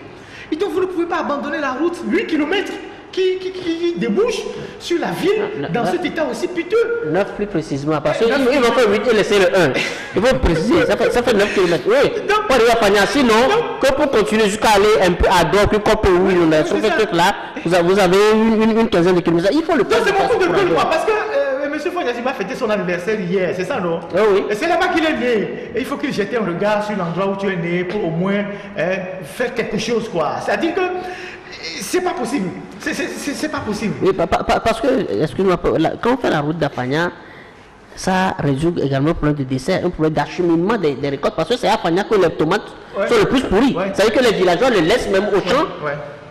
Et donc vous ne pouvez pas abandonner la route 8 km qui débouche sur la ville dans cet état aussi piteux. 9 plus précisément, parce qu'ils vont faire 8 et laisser le 1. Il faut préciser, ça fait 9 km. Oui. Donc pour arriver à Fania. Sinon, que pour continuer jusqu'à aller un peu à droite, puis comme pour oui, sur ce truc-là, vous avez une quinzaine de kilomètres. Il faut le faire. C'est mon coup de gueule, moi, parce que M. Fognassi va fêter son anniversaire hier, c'est ça, non? Oui. Et c'est là-bas qu'il est né. Et il faut qu'il jette un regard sur l'endroit où tu es né pour au moins faire quelque chose, quoi. C'est-à-dire que c'est pas possible. C'est pas possible. Oui, parce que, excuse-moi, quand on fait la route d'Afania, ça résout également un problème de dessert, un problème d'acheminement des récoltes, parce que c'est à Afania que les tomates sont le plus pourries. C'est-à-dire que les villageois les laissent même au champ,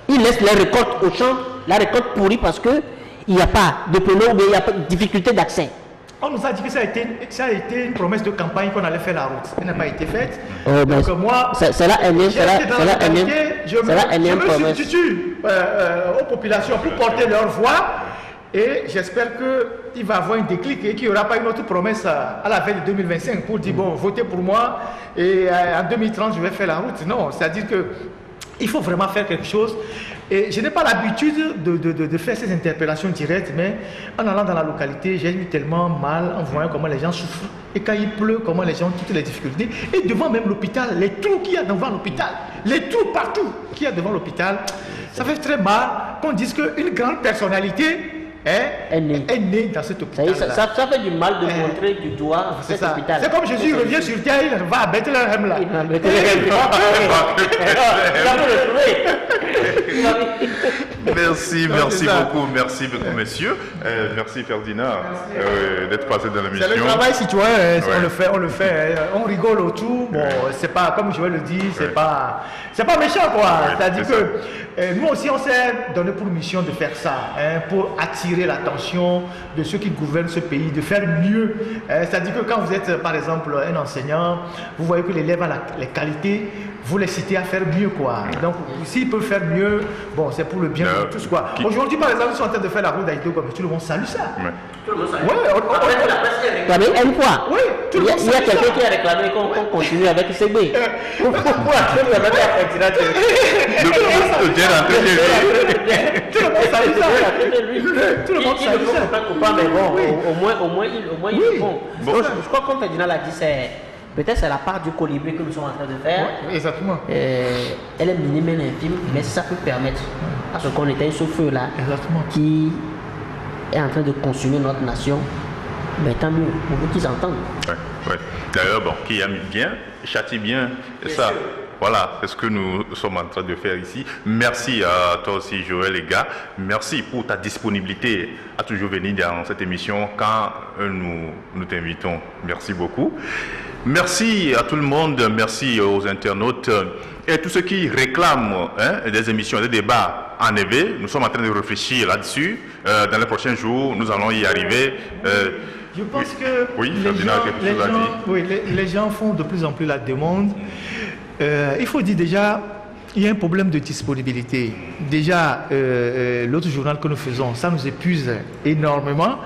ils laissent les récoltes au champ, la récolte pourrie parce que il n'y a pas de pneu ou bien il n'y a pas de difficulté d'accès. On nous a dit que ça a été une promesse de campagne qu'on allait faire la route. Elle n'a pas été faite. Donc moi, c'est la énième promesse. Je me substitue aux populations pour porter leur voix. Et j'espère qu'il va y avoir un déclic et qu'il n'y aura pas une autre promesse à la veille de 2025 pour dire, bon, votez pour moi et en 2030, je vais faire la route. Non, c'est-à-dire qu'il faut vraiment faire quelque chose. Et je n'ai pas l'habitude de faire ces interpellations directes, mais en allant dans la localité, j'ai eu tellement mal en voyant comment les gens souffrent. Et quand il pleut, comment les gens ont toutes les difficultés. Et devant même l'hôpital, les trous qu'il y a devant l'hôpital, les trous partout qu'il y a devant l'hôpital, ça fait très mal qu'on dise qu'une grande personnalité est né dans cet hôpital. Ça fait du mal de montrer du doigt cet hôpital. C'est comme Jésus revient sur terre, il va à Bethléem là. Merci beaucoup, messieurs. Merci Ferdinand d'être passé dans l'émission. C'est le travail citoyen, on le fait, on rigole autour. Bon, c'est pas, comme je vais le dire, c'est pas méchant quoi. C'est-à-dire que nous aussi on s'est donné pour mission de faire ça, pour attirer l'attention de ceux qui gouvernent ce pays, de faire mieux. C'est-à-dire que quand vous êtes par exemple un enseignant, vous voyez que l'élève a les qualités, vous les citez à faire mieux quoi. Donc s'ils peuvent faire mieux, bon c'est pour le bien de tous quoi. Aujourd'hui par exemple ils sont en train de faire la route d'Aïdo, mais tout le monde salue ça. Tout le monde salue. Ouais, une fois. Oui, il y a quelqu'un qui a réclamé qu'on continue avec CB. Pour après le remettre à continuer. Tout le monde salue ça. Tout le monde salue ça. Mais bon, au moins ils font. Je crois qu'on Ferdinand l'a dit, peut-être c'est la part du colibri que nous sommes en train de faire. Exactement. Elle est minime, elle est infime, mais ça peut permettre à ce qu'on éteigne ce feu-là qui est en train de consumer notre nation. Mais tant mieux, on veut qu'ils entendent. Ouais. D'ailleurs, bon, qui aime bien, châtie bien, et ça. Voilà, c'est ce que nous sommes en train de faire ici. Merci à toi aussi, Joël, les gars. Merci pour ta disponibilité à toujours venir dans cette émission quand nous t'invitons. Merci beaucoup. Merci à tout le monde. Merci aux internautes et à tous ceux qui réclament des émissions, des débats en EV. Nous sommes en train de réfléchir là-dessus. Dans les prochains jours, nous allons y arriver. Je pense que les gens font de plus en plus la demande. Il faut dire déjà, il y a un problème de disponibilité. Déjà, l'autre journal que nous faisons, ça nous épuise énormément.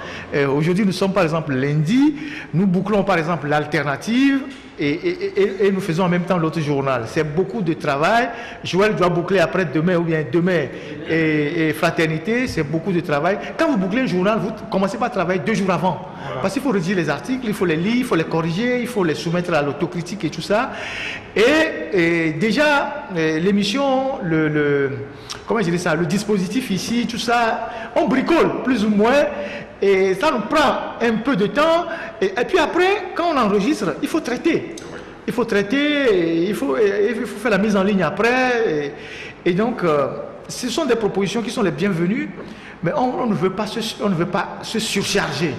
Aujourd'hui, nous sommes par exemple lundi, nous bouclons par exemple l'alternative et nous faisons en même temps l'autre journal. C'est beaucoup de travail. Joël doit boucler après demain ou bien demain et fraternité, c'est beaucoup de travail. Quand vous bouclez un journal, vous commencez par travailler 2 jours avant. Parce qu'il faut rédiger les articles, il faut les lire, il faut les corriger, il faut les soumettre à l'autocritique et tout ça. Et déjà, l'émission, comment je dis ça, le dispositif ici, tout ça, on bricole plus ou moins. Et ça nous prend un peu de temps. Et puis après, quand on enregistre, il faut traiter. Il faut traiter, il faut faire la mise en ligne après. Et donc, ce sont des propositions qui sont les bienvenues. Mais on ne veut pas se surcharger.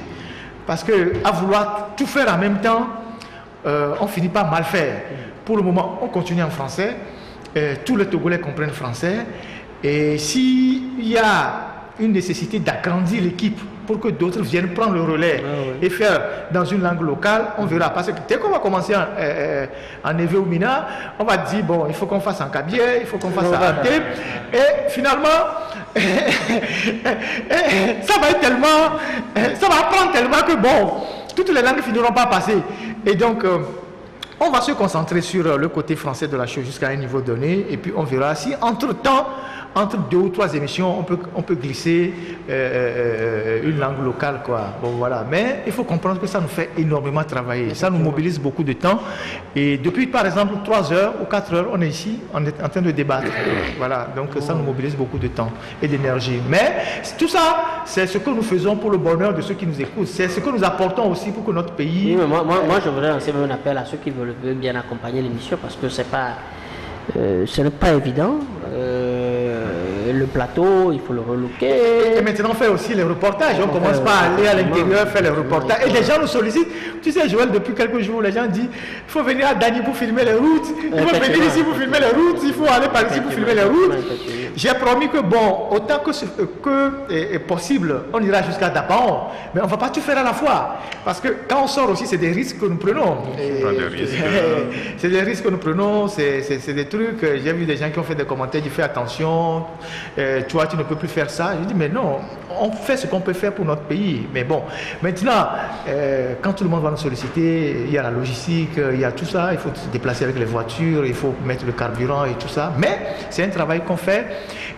Parce qu'à vouloir tout faire en même temps, on finit par mal faire. Pour le moment, on continue en français. Tous les Togolais comprennent français. Et s'il y a une nécessité d'agrandir l'équipe pour que d'autres viennent prendre le relais et faire dans une langue locale, on verra. Parce que dès qu'on va commencer en Evé ou Mina, on va dire, bon, il faut qu'on fasse en Kabylie, il faut qu'on fasse en Ante. Et finalement, ça va apprendre tellement que, bon, toutes les langues finiront pas passer. Et donc, on va se concentrer sur le côté français de la chose jusqu'à un niveau donné. Et puis, on verra si, entre-temps, entre 2 ou 3 émissions, on peut glisser une langue locale, quoi. Bon, voilà. Mais il faut comprendre que ça nous fait énormément travailler. Ça nous mobilise beaucoup de temps. Et depuis, par exemple, 3 heures ou 4 heures, on est ici, on est en train de débattre. Voilà. Donc, ça nous mobilise beaucoup de temps et d'énergie. Mais tout ça, c'est ce que nous faisons pour le bonheur de ceux qui nous écoutent. C'est ce que nous apportons aussi pour que notre pays... Oui, mais moi, je voudrais lancer un appel à ceux qui veulent bien accompagner l'émission parce que c'est pas... ce n'est pas évident. Le plateau, il faut le relooker. Et maintenant, on fait aussi les reportages. On commence par aller à l'intérieur, faire les reportages. Et les gens nous sollicitent. Tu sais, Joël, depuis quelques jours, les gens disent il faut venir à Dani pour filmer les routes. Il faut venir ici pour filmer les routes. Il faut aller par ici pour filmer les routes. J'ai promis que, bon, autant que est possible, on ira jusqu'à Dapaon. Mais on ne va pas tout faire à la fois. Parce que quand on sort aussi, c'est des risques que nous prenons. C'est des risques que nous prenons. C'est des trucs. J'ai vu des gens qui ont fait des commentaires, ils font attention. Toi, tu ne peux plus faire ça. Je dis, mais non, on fait ce qu'on peut faire pour notre pays. Mais bon, maintenant, quand tout le monde va nous solliciter, il y a la logistique, il y a tout ça. Il faut se déplacer avec les voitures, il faut mettre le carburant et tout ça. Mais c'est un travail qu'on fait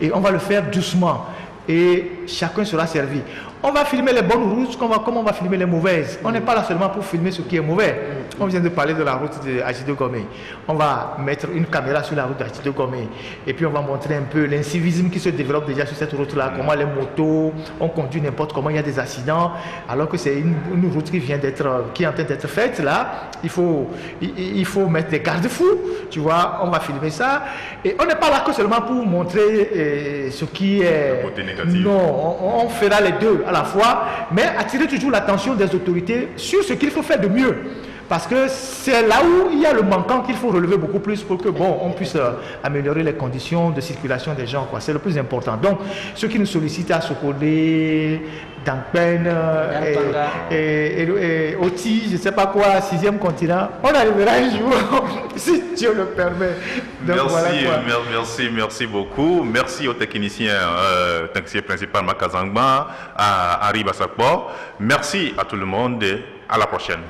et on va le faire doucement. Et chacun sera servi. On va filmer les bonnes routes comme on va filmer les mauvaises. On n'est pas là seulement pour filmer ce qui est mauvais. On vient de parler de la route de Adjidjo Gomé. On va mettre une caméra sur la route d'Adjidjo Gomé. Et puis on va montrer un peu l'incivisme qui se développe déjà sur cette route-là. Comment les motos, on conduit n'importe comment, il y a des accidents. Alors que c'est une route qui est en train d'être faite là. Il faut mettre des garde-fous. Tu vois, on va filmer ça. Et on n'est pas là que seulement pour montrer ce qui est... Le côté négatif. Non, on fera les deux à la fois, mais attirer toujours l'attention des autorités sur ce qu'il faut faire de mieux. Parce que c'est là où il y a le manquant qu'il faut relever beaucoup plus pour que, bon, on puisse améliorer les conditions de circulation des gens, quoi. C'est le plus important. Donc, ceux qui nous sollicitent à Sokodé, Dankpen, et Oti, je ne sais pas quoi, 6e continent, on arrivera un jour, si Dieu le permet. Donc, merci beaucoup. Merci au technicien principal Makazangba, à Harry Bassakbo. Merci à tout le monde et à la prochaine.